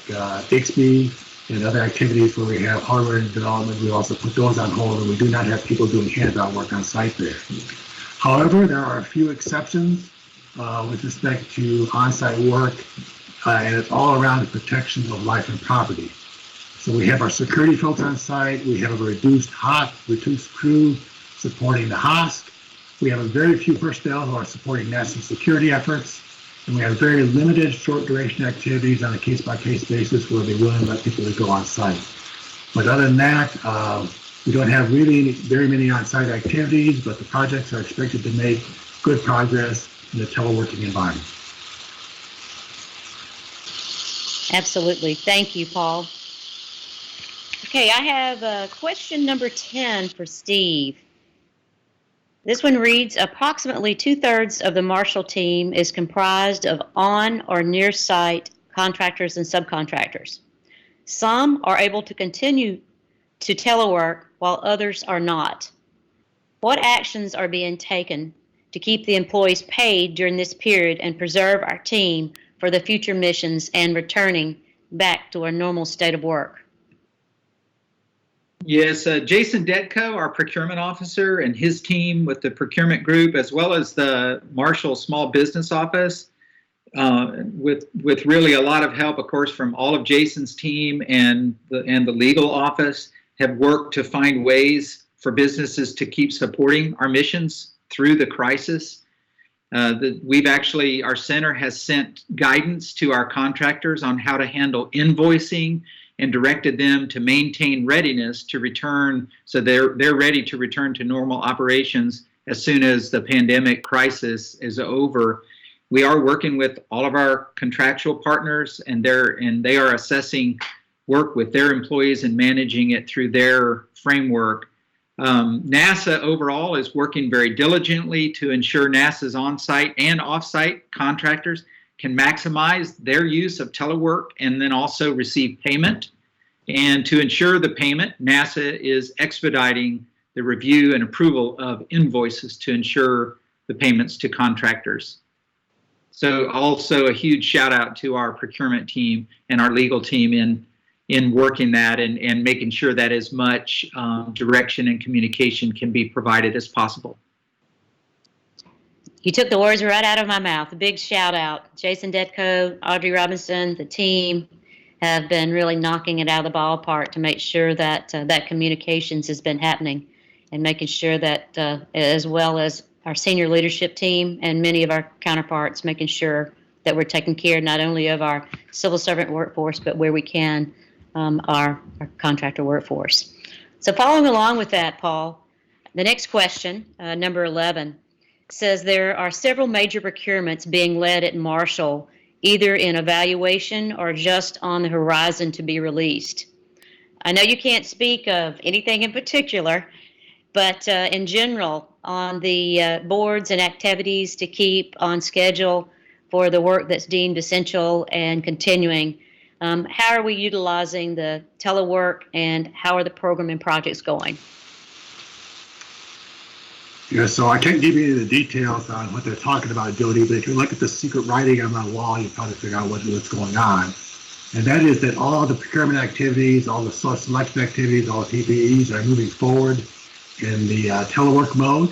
Bixby and other activities where we have hardware development, we also put those on hold, and we do not have people doing hands-on work on site there. However, there are a few exceptions with respect to on-site work, and it's all around the protection of life and property. So we have our security folks on site. We have a reduced crew supporting the HOSC. We have a very few personnel who are supporting national security efforts. And we have very limited short-duration activities on a case-by-case basis where we're willing to let people go on site. But other than that, we don't have really very many on-site activities, but the projects are expected to make good progress in the teleworking environment. Absolutely. Thank you, Paul. Okay, I have question number 10 for Steve. This one reads, approximately 2/3 of the Marshall team is comprised of on or near site contractors and subcontractors. Some are able to continue to telework while others are not. What actions are being taken to keep the employees paid during this period and preserve our team for the future missions and returning back to a normal state of work? Yes, Jason Detko, our procurement officer, and his team with the procurement group, as well as the Marshall Small Business Office, with really a lot of help, of course, from all of Jason's team and the legal office, have worked to find ways for businesses to keep supporting our missions through the crisis. Our center has sent guidance to our contractors on how to handle invoicing and directed them to maintain readiness to return, so they're ready to return to normal operations as soon as the pandemic crisis is over. We are working with all of our contractual partners, and they are assessing work with their employees and managing it through their framework. NASA overall is working very diligently to ensure NASA's on-site and off-site contractors can maximize their use of telework and then also receive payment. And to ensure the payment, NASA is expediting the review and approval of invoices to ensure the payments to contractors. So also a huge shout out to our procurement team and our legal team in working that and making sure that as much direction and communication can be provided as possible. You took the words right out of my mouth. A big shout out. Jason Detko, Audrey Robinson, the team have been really knocking it out of the ballpark to make sure that that communications has been happening, and making sure that as well as our senior leadership team and many of our counterparts, making sure that we're taking care not only of our civil servant workforce, but where we can, our contractor workforce. So following along with that, Paul, the next question, number 11, says there are several major procurements being led at Marshall, either in evaluation or just on the horizon to be released. I know you can't speak of anything in particular, but in general, on the boards and activities to keep on schedule for the work that's deemed essential and continuing, how are we utilizing the telework, and how are the program and projects going? Yeah, so I can't give you any of the details on what they're talking about, Jody, but if you look at the secret writing on my wall, you probably figure out what's going on. And that is that all the procurement activities, all the source selection activities, all the PPEs are moving forward in the telework mode.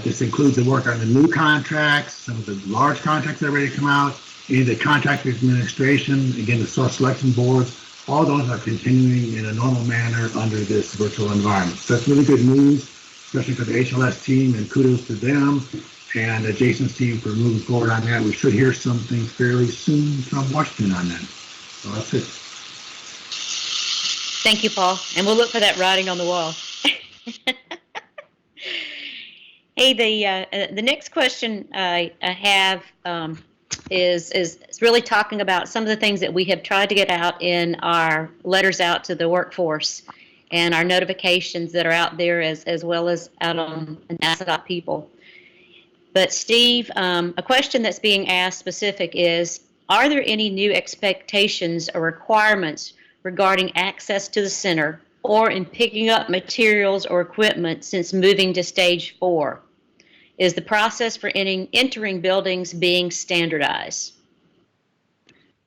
This includes the work on the new contracts, some of the large contracts that are ready to come out, and the contract administration, again, the source selection boards, all those are continuing in a normal manner under this virtual environment. So that's really good news, especially for the HLS team, and kudos to them and Jason's team for moving forward on that. We should hear something fairly soon from Washington on that. So that's it. Thank you, Paul. And we'll look for that writing on the wall. Hey, the next question I have is really talking about some of the things that we have tried to get out in our letters out to the workforce and our notifications that are out there, as well as out on NASA.people. But Steve, a question that's being asked specific is, are there any new expectations or requirements regarding access to the center or in picking up materials or equipment since moving to stage 4? Is the process for entering buildings being standardized?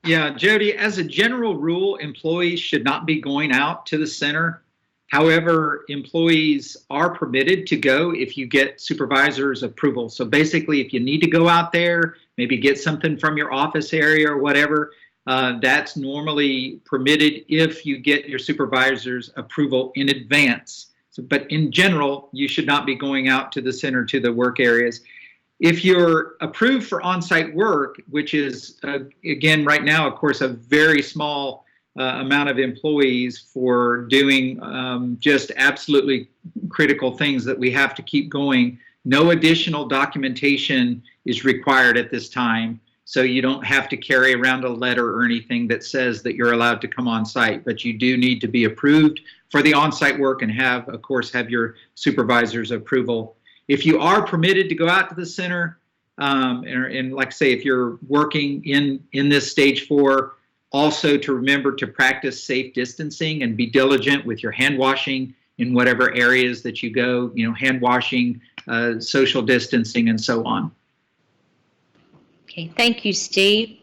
Yeah, Jody, as a general rule, employees should not be going out to the center. However, employees are permitted to go if you get supervisor's approval. So basically, if you need to go out there, maybe get something from your office area or whatever, that's normally permitted if you get your supervisor's approval in advance. So, but in general, you should not be going out to the center, to the work areas. If you're approved for on-site work, which is, again, right now, of course, a very small amount of employees for doing just absolutely critical things that we have to keep going, no additional documentation is required at this time. So you don't have to carry around a letter or anything that says that you're allowed to come on site, but you do need to be approved for the on-site work and have, of course, have your supervisor's approval. If you are permitted to go out to the center, and like I say, if you're working in this stage 4, also to remember to practice safe distancing and be diligent with your hand washing in whatever areas that you go, hand washing, social distancing, and so on. Okay, thank you, Steve.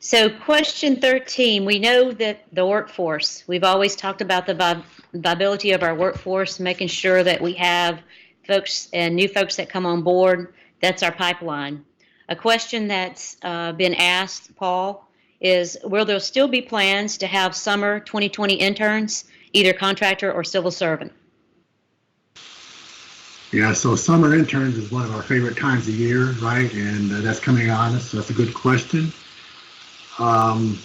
So question 13, we know that the workforce, we've always talked about the viability of our workforce, making sure that we have folks and new folks that come on board. That's our pipeline. A question that's been asked, Paul, is will there still be plans to have summer 2020 interns, either contractor or civil servant? Yeah, so summer interns is one of our favorite times of year, right? And that's coming on us, so that's a good question. I'll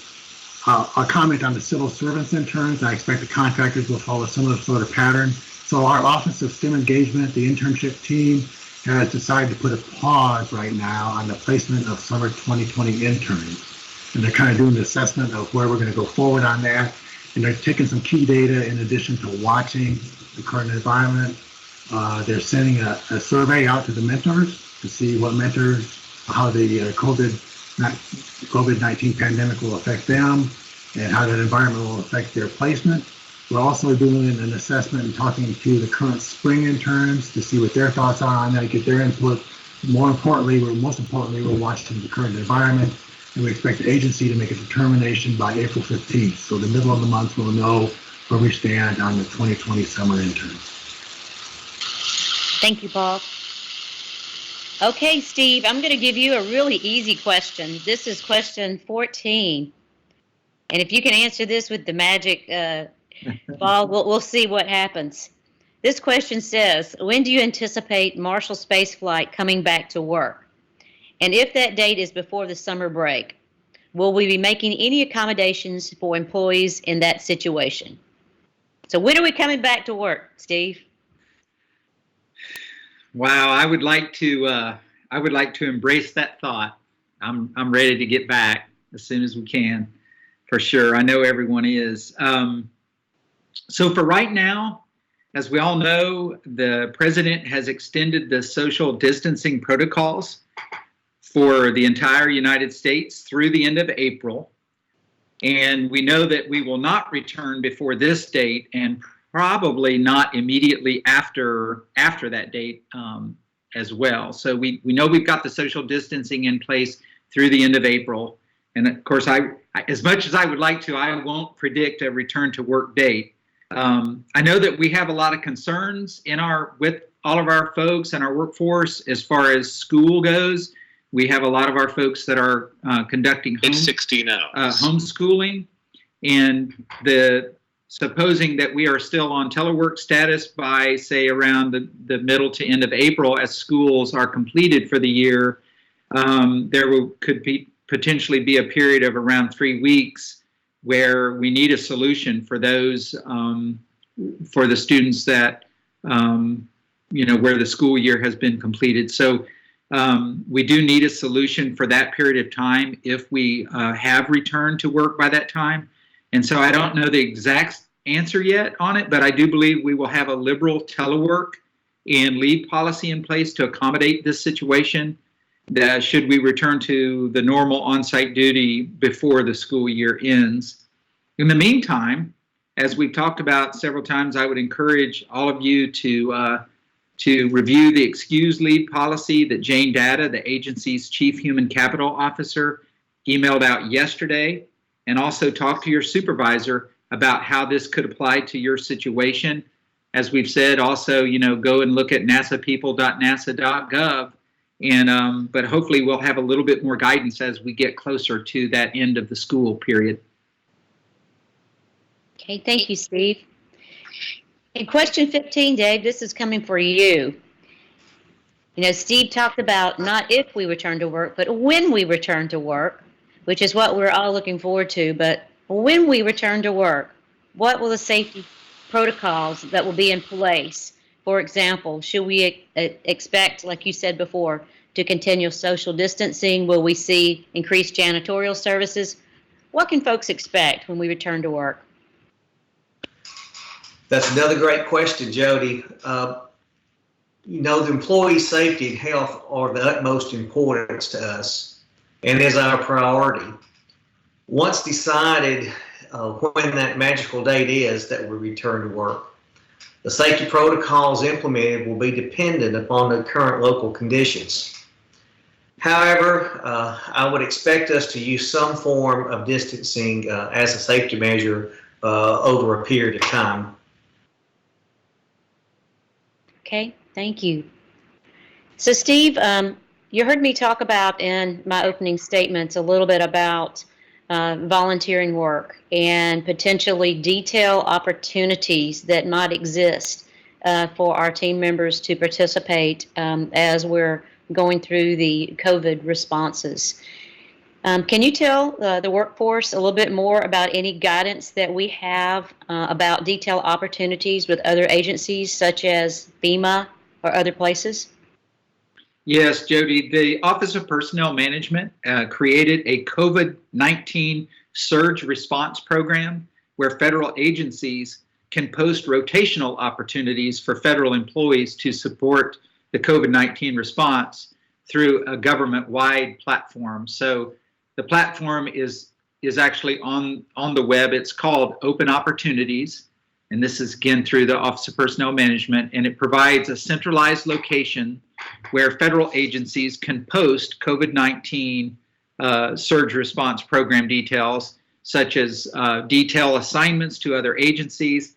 comment on the civil servants interns. I expect the contractors will follow a similar sort of pattern. So our Office of STEM Engagement, the internship team, has decided to put a pause right now on the placement of summer 2020 interns. And they're kind of doing the assessment of where we're going to go forward on that. And they're taking some key data in addition to watching the current environment. They're sending a survey out to the mentors to see what mentors, how the COVID-19 pandemic will affect them. and how that environment will affect their placement. We're also doing an assessment and talking to the current spring interns to see what their thoughts are on that, get their input. Most importantly, we're watching the current environment, and we expect the agency to make a determination by April 15th. So the middle of the month, we'll know where we stand on the 2020 summer interns. Thank you, Paul. Okay, Steve, I'm going to give you a really easy question. This is question 14. And if you can answer this with the magic ball, we'll see what happens. This question says, when do you anticipate Marshall Space Flight coming back to work? And if that date is before the summer break, will we be making any accommodations for employees in that situation? So when are we coming back to work, Steve? Wow, I would like to embrace that thought. I'm ready to get back as soon as we can, for sure. I know everyone is. So for right now, as we all know, the president has extended the social distancing protocols for the entire United States through the end of April. And we know that we will not return before this date, and probably not immediately after that date as well. So we know we've got the social distancing in place through the end of April. And of course, I as much as I would like to, I won't predict a return to work date. I know that we have a lot of concerns with all of our folks and our workforce as far as school goes. We have a lot of our folks that are conducting homeschooling, and supposing that we are still on telework status by, say, around the middle to end of April, as schools are completed for the year, could potentially be a period of around 3 weeks where we need a solution for those, for the students that, where the school year has been completed. So we do need a solution for that period of time if we have returned to work by that time. And so I don't know the exact answer yet on it, but I do believe we will have a liberal telework and leave policy in place to accommodate this situation, that should we return to the normal on-site duty before the school year ends. In the meantime, as we've talked about several times, I would encourage all of you to review the excused leave policy that Jane Data, the agency's Chief Human Capital Officer, emailed out yesterday, and also talk to your supervisor about how this could apply to your situation. As we've said, also, go and look at nasapeople.nasa.gov, and but hopefully we'll have a little bit more guidance as we get closer to that end of the school period. Okay, thank you, Steve. And question 15, Dave, this is coming for you. Steve talked about not if we return to work, but when we return to work, which is what we're all looking forward to. But when we return to work, what will the safety protocols that will be in place? For example, should we expect, like you said before, to continue social distancing? Will we see increased janitorial services? What can folks expect when we return to work? That's another great question, Jody. The employee safety and health are of the utmost importance to us and is our priority. Once decided when that magical date is that we return to work, the safety protocols implemented will be dependent upon the current local conditions. However, I would expect us to use some form of distancing as a safety measure over a period of time. Okay, thank you. So Steve, you heard me talk about in my opening statements a little bit about volunteering work and potentially detail opportunities that might exist for our team members to participate as we're going through the COVID responses. Can you tell the workforce a little bit more about any guidance that we have about detail opportunities with other agencies such as FEMA or other places? Yes, Jody, the Office of Personnel Management created a COVID-19 surge response program where federal agencies can post rotational opportunities for federal employees to support the COVID-19 response through a government-wide platform. So the platform is is actually on the web. It's called Open Opportunities, and this is again through the Office of Personnel Management, and it provides a centralized location where federal agencies can post COVID-19 surge response program details, such as detail assignments to other agencies,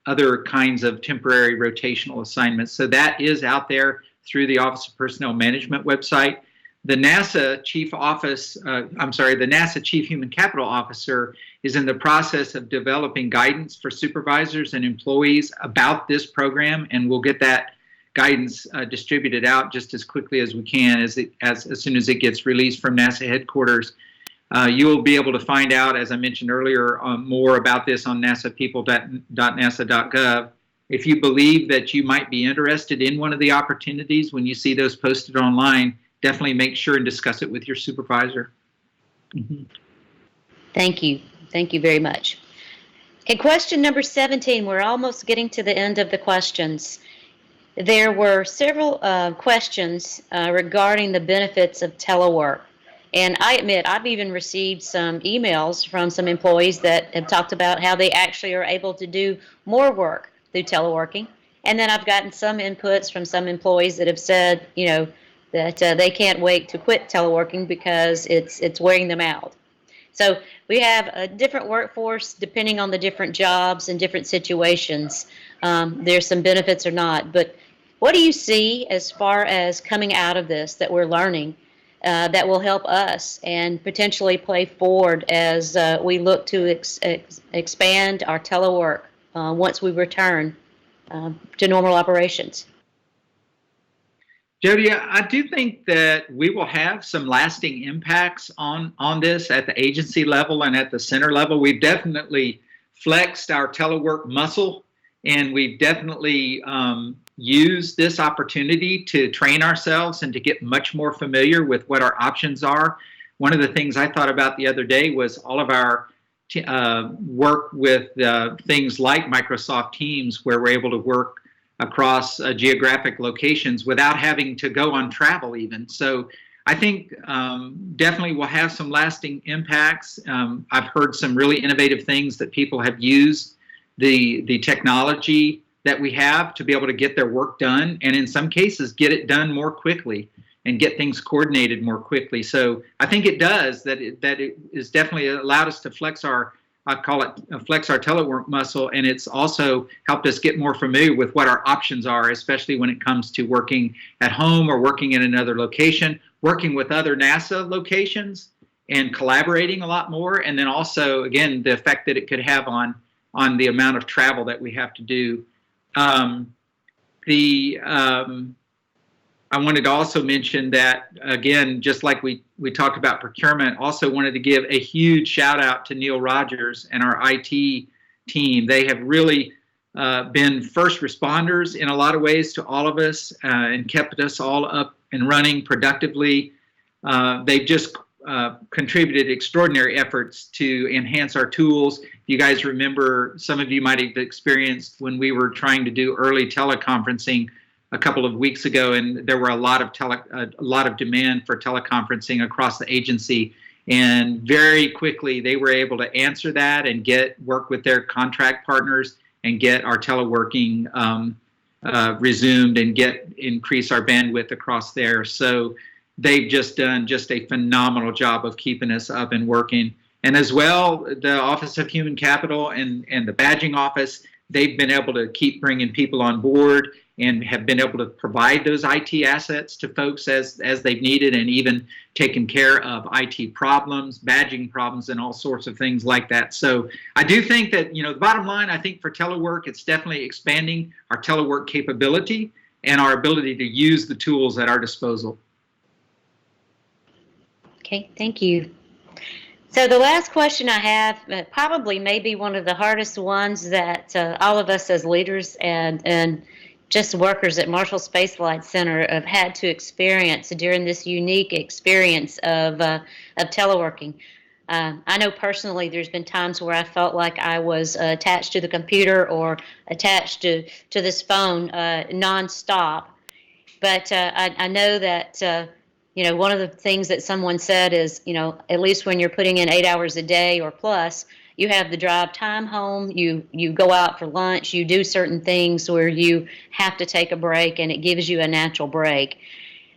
other kinds of temporary rotational assignments. So that is out there through the Office of Personnel Management website. The NASA the NASA Chief Human Capital Officer is in the process of developing guidance for supervisors and employees about this program, and we'll get that guidance distributed out just as quickly as we can as soon as it gets released from NASA headquarters. You'll be able to find out, as I mentioned earlier, more about this on nasapeople.nasa.gov. If you believe that you might be interested in one of the opportunities when you see those posted online, definitely make sure and discuss it with your supervisor. Mm-hmm. Thank you. Thank you very much. Okay, question number 17. We're almost getting to the end of the questions. There were several questions regarding the benefits of telework. And I admit, I've even received some emails from some employees that have talked about how they actually are able to do more work through teleworking. And then I've gotten some inputs from some employees that have said, that they can't wait to quit teleworking because it's wearing them out. So we have a different workforce depending on the different jobs and different situations. There's some benefits or not. But what do you see as far as coming out of this that we're learning that will help us and potentially play forward as we look to expand our telework once we return to normal operations? Jody, I do think that we will have some lasting impacts on this at the agency level and at the center level. We've definitely flexed our telework muscle, and we've definitely used this opportunity to train ourselves and to get much more familiar with what our options are. One of the things I thought about the other day was all of our work with things like Microsoft Teams, where we're able to work across geographic locations without having to go on travel even. So I think definitely we'll have some lasting impacts. I've heard some really innovative things that people have used the technology that we have to be able to get their work done, and in some cases get it done more quickly and get things coordinated more quickly. So I think it does that it is definitely allowed us to flex our telework muscle, and it's also helped us get more familiar with what our options are, especially when it comes to working at home or working in another location, working with other NASA locations and collaborating a lot more. And then also, again, the effect that it could have on the amount of travel that we have to do. I wanted to also mention that, again, just like we talked about procurement, also wanted to give a huge shout out to Neil Rogers and our IT team. They have really been first responders in a lot of ways to all of us and kept us all up and running productively. They've just contributed extraordinary efforts to enhance our tools. You guys remember, some of you might have experienced when we were trying to do early teleconferencing a couple of weeks ago, and there were a lot of demand for teleconferencing across the agency, and very quickly they were able to answer that and work with their contract partners and get our teleworking resumed and increase our bandwidth across there. So they've just done a phenomenal job of keeping us up and working. And as well, the Office of Human Capital and the badging office, they've been able to keep bringing people on board and have been able to provide those IT assets to folks as they've needed, and even taken care of IT problems, badging problems, and all sorts of things like that. So I do think that, the bottom line, I think for telework, it's definitely expanding our telework capability and our ability to use the tools at our disposal. Okay, thank you. So the last question I have probably may be one of the hardest ones that all of us as leaders and just workers at Marshall Space Flight Center have had to experience during this unique experience of teleworking. I know personally there's been times where I felt like I was attached to the computer or attached to this phone nonstop. But I know that one of the things that someone said is, at least when you're putting in 8 hours a day or plus, you have the drive time home, you go out for lunch, you do certain things where you have to take a break, and it gives you a natural break.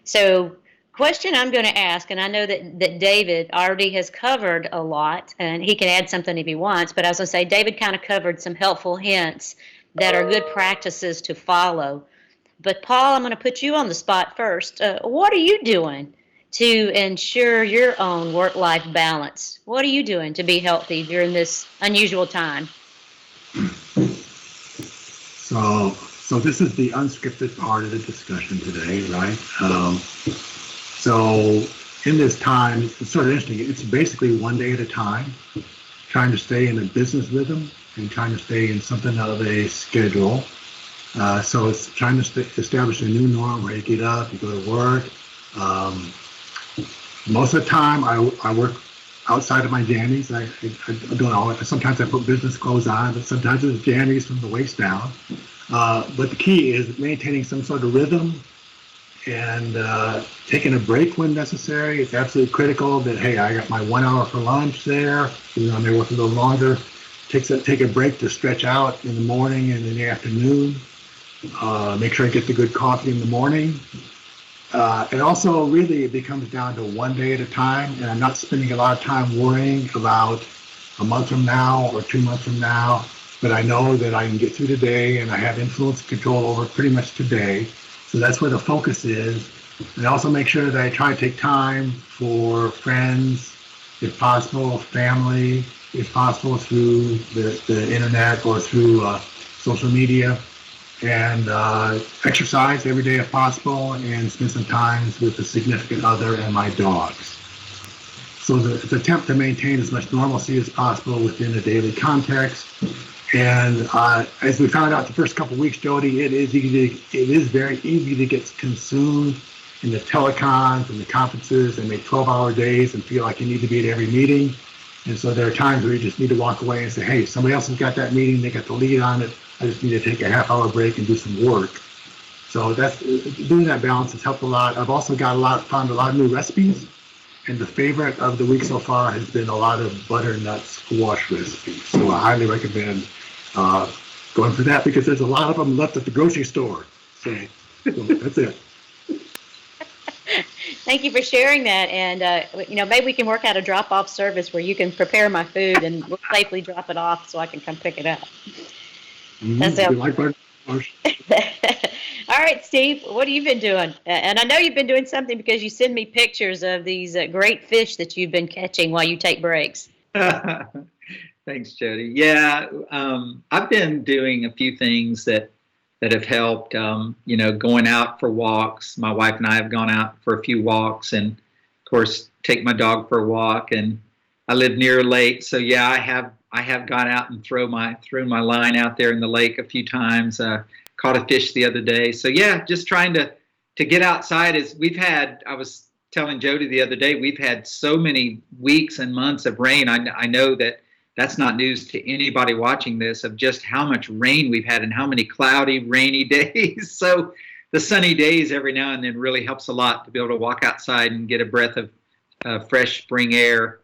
So, question I'm going to ask, and I know that David already has covered a lot, and he can add something if he wants, but I was going to say David kind of covered some helpful hints that are good practices to follow. But Paul, I'm going to put you on the spot first. What are you doing to ensure your own work-life balance? What are you doing to be healthy during this unusual time? So this is the unscripted part of the discussion today, right? So in this time, it's sort of interesting. It's basically one day at a time, trying to stay in a business rhythm and trying to stay in something of a schedule. So it's trying to establish a new norm where you get up, you go to work. Most of the time, I work outside of my jammies. I don't know. Sometimes I put business clothes on, but sometimes it's jammies from the waist down. But the key is maintaining some sort of rhythm and taking a break when necessary. It's absolutely critical that, hey, I got my 1 hour for lunch there. I may work a little longer. Take a break to stretch out in the morning and in the afternoon. Make sure I get the good coffee in the morning. And also, really, it becomes down to one day at a time, and I'm not spending a lot of time worrying about a month from now or 2 months from now, but I know that I can get through today, and I have influence and control over pretty much today. So that's where the focus is. And also make sure that I try to take time for friends, if possible, family, if possible, through the internet or through social media. And exercise every day if possible, and spend some time with the significant other and my dogs. So it's an attempt to maintain as much normalcy as possible within a daily context. And as we found out the first couple of weeks, Jody, it is very easy to get consumed in the telecons and the conferences and make 12-hour days and feel like you need to be at every meeting. And so there are times where you just need to walk away and say, hey, somebody else has got that meeting, they got the lead on it. I just need to take a half-hour break and do some work. So doing that balance has helped a lot. I've also found a lot of new recipes, and the favorite of the week so far has been a lot of butternut squash recipes. So I highly recommend going for that because there's a lot of them left at the grocery store. So that's it. Thank you for sharing that. And, maybe we can work out a drop-off service where you can prepare my food and we'll safely drop it off so I can come pick it up. That's All right, Steve, what have you been doing? And I know you've been doing something because you send me pictures of these great fish that you've been catching while you take breaks. Thanks, Jody. Yeah, I've been doing a few things that have helped, going out for walks. My wife and I have gone out for a few walks and, of course, take my dog for a walk. And I live near a lake, so yeah, I have gone out and thrown my line out there in the lake a few times. Caught a fish the other day. So yeah, just trying to get outside. I was telling Jody the other day, we've had so many weeks and months of rain. I know that's not news to anybody watching this, of just how much rain we've had and how many cloudy, rainy days. So the sunny days every now and then really helps a lot to be able to walk outside and get a breath of fresh spring air.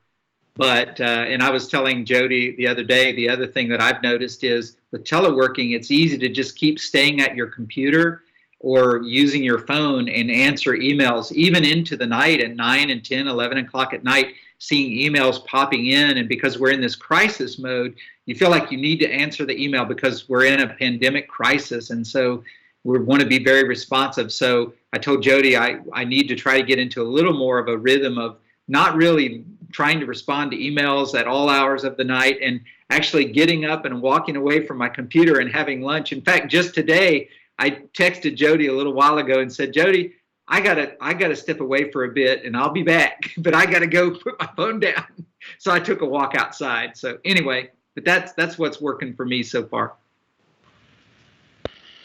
But, and I was telling Jody the other day, the other thing that I've noticed is with teleworking, it's easy to just keep staying at your computer or using your phone and answer emails, even into the night at 9 and 10, 11 o'clock at night, seeing emails popping in. And because we're in this crisis mode, you feel like you need to answer the email because we're in a pandemic crisis. And so we want to be very responsive. So I told Jody I need to try to get into a little more of a rhythm of not really trying to respond to emails at all hours of the night and actually getting up and walking away from my computer and having lunch. In fact, just today, I texted Jody a little while ago and said, Jody, I gotta step away for a bit and I'll be back, but I gotta go put my phone down. So I took a walk outside. So anyway, but that's what's working for me so far.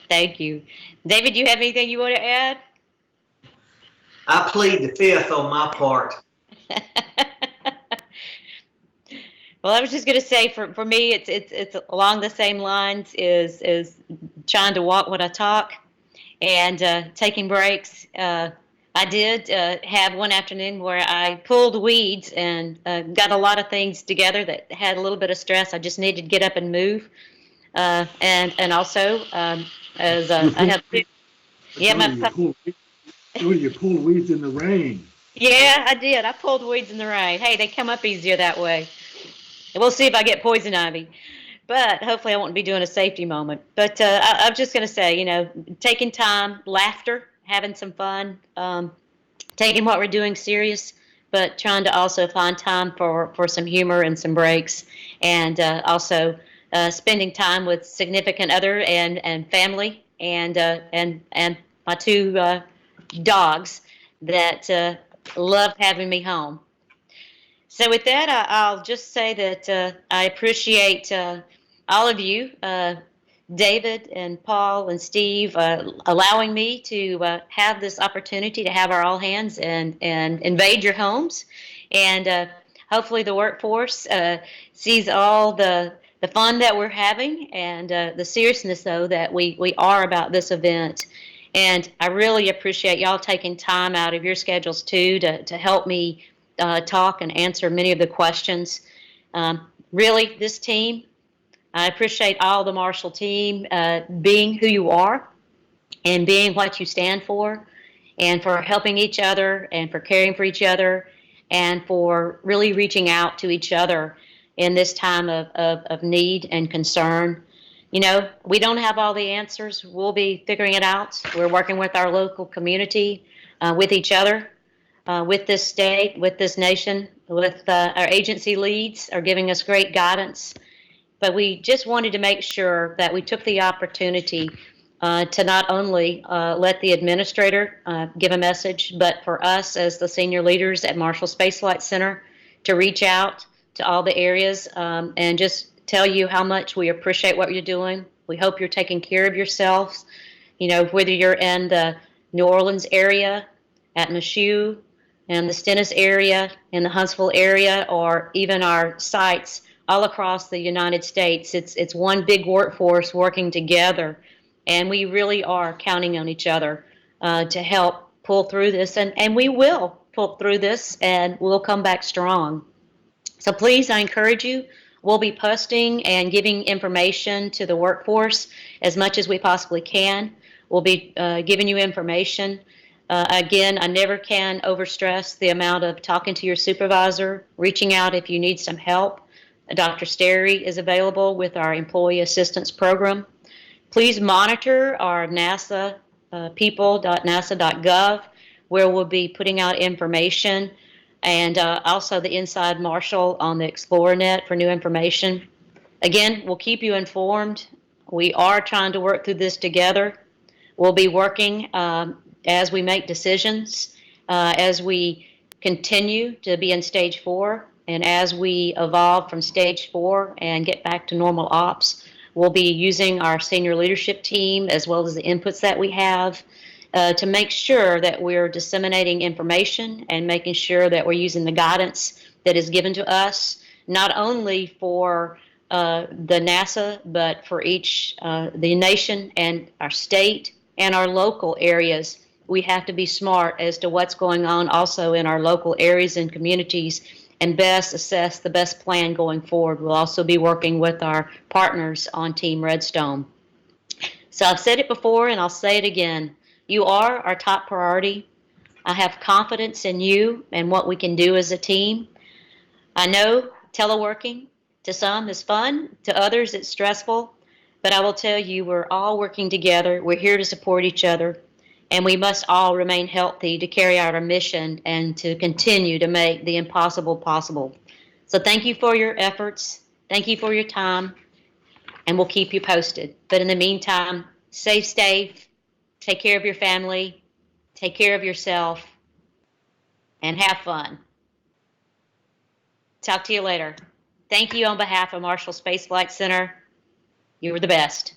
Thank you. David, do you have anything you want to add? I plead the fifth on my part. Well, I was just going to say, for me, it's along the same lines is trying to walk when I talk, and taking breaks. I did have one afternoon where I pulled weeds and got a lot of things together that had a little bit of stress. I just needed to get up and move. And also, as You I pulled, have, yeah, Jody, you pulled weeds in the rain. yeah, I did. I pulled weeds in the rain. Hey, they come up easier that way. And we'll see if I get poison ivy. But hopefully, I won't be doing a safety moment. But I'm just going to say, taking time, laughter, having some fun, taking what we're doing serious, but trying to also find time for some humor and some breaks, and also spending time with significant other and family and my two dogs that love having me home. So with that, I'll just say that I appreciate all of you, David and Paul and Steve, allowing me to have this opportunity to have our all hands and invade your homes. And hopefully the workforce sees all the fun that we're having and the seriousness, though, that we are about this event. And I really appreciate y'all taking time out of your schedules, too, to help me talk and answer many of the questions. Really, this team, I appreciate all the Marshall team being who you are and being what you stand for, and for helping each other and for caring for each other and for really reaching out to each other in this time of need and concern. We don't have all the answers. We'll be figuring it out. We're working with our local community, with each other, with this state, with this nation, with our agency leads are giving us great guidance. But we just wanted to make sure that we took the opportunity to not only let the administrator give a message, but for us as the senior leaders at Marshall Space Flight Center to reach out to all the areas and just tell you how much we appreciate what you're doing. We hope you're taking care of yourselves. Whether you're in the New Orleans area, at Michoud, in the Stennis area, in the Huntsville area, or even our sites all across the United States. It's one big workforce working together, and we really are counting on each other to help pull through this, and we will pull through this, and we'll come back strong. So please, I encourage you, we'll be posting and giving information to the workforce as much as we possibly can. We'll be giving you information. Again, I never can overstress the amount of talking to your supervisor, reaching out if you need some help. Dr. Sterry is available with our Employee Assistance Program. Please monitor our NASA people.nasa.gov, where we'll be putting out information, and also the Inside Marshall on the ExplorerNet for new information. Again, we'll keep you informed. We are trying to work through this together. We'll be working as we make decisions, as we continue to be in stage 4, and as we evolve from stage 4 and get back to normal ops. We'll be using our senior leadership team as well as the inputs that we have to make sure that we're disseminating information and making sure that we're using the guidance that is given to us, not only for the NASA, but for each, the nation and our state and our local areas. We have to be smart as to what's going on also in our local areas and communities and best assess the best plan going forward. We'll also be working with our partners on Team Redstone. So I've said it before and I'll say it again. You are our top priority. I have confidence in you and what we can do as a team. I know teleworking to some is fun, to others it's stressful, but I will tell you we're all working together. We're here to support each other. And we must all remain healthy to carry out our mission and to continue to make the impossible possible. So thank you for your efforts. Thank you for your time. And we'll keep you posted. But in the meantime, stay safe, take care of your family, take care of yourself, and have fun. Talk to you later. Thank you on behalf of Marshall Space Flight Center. You were the best.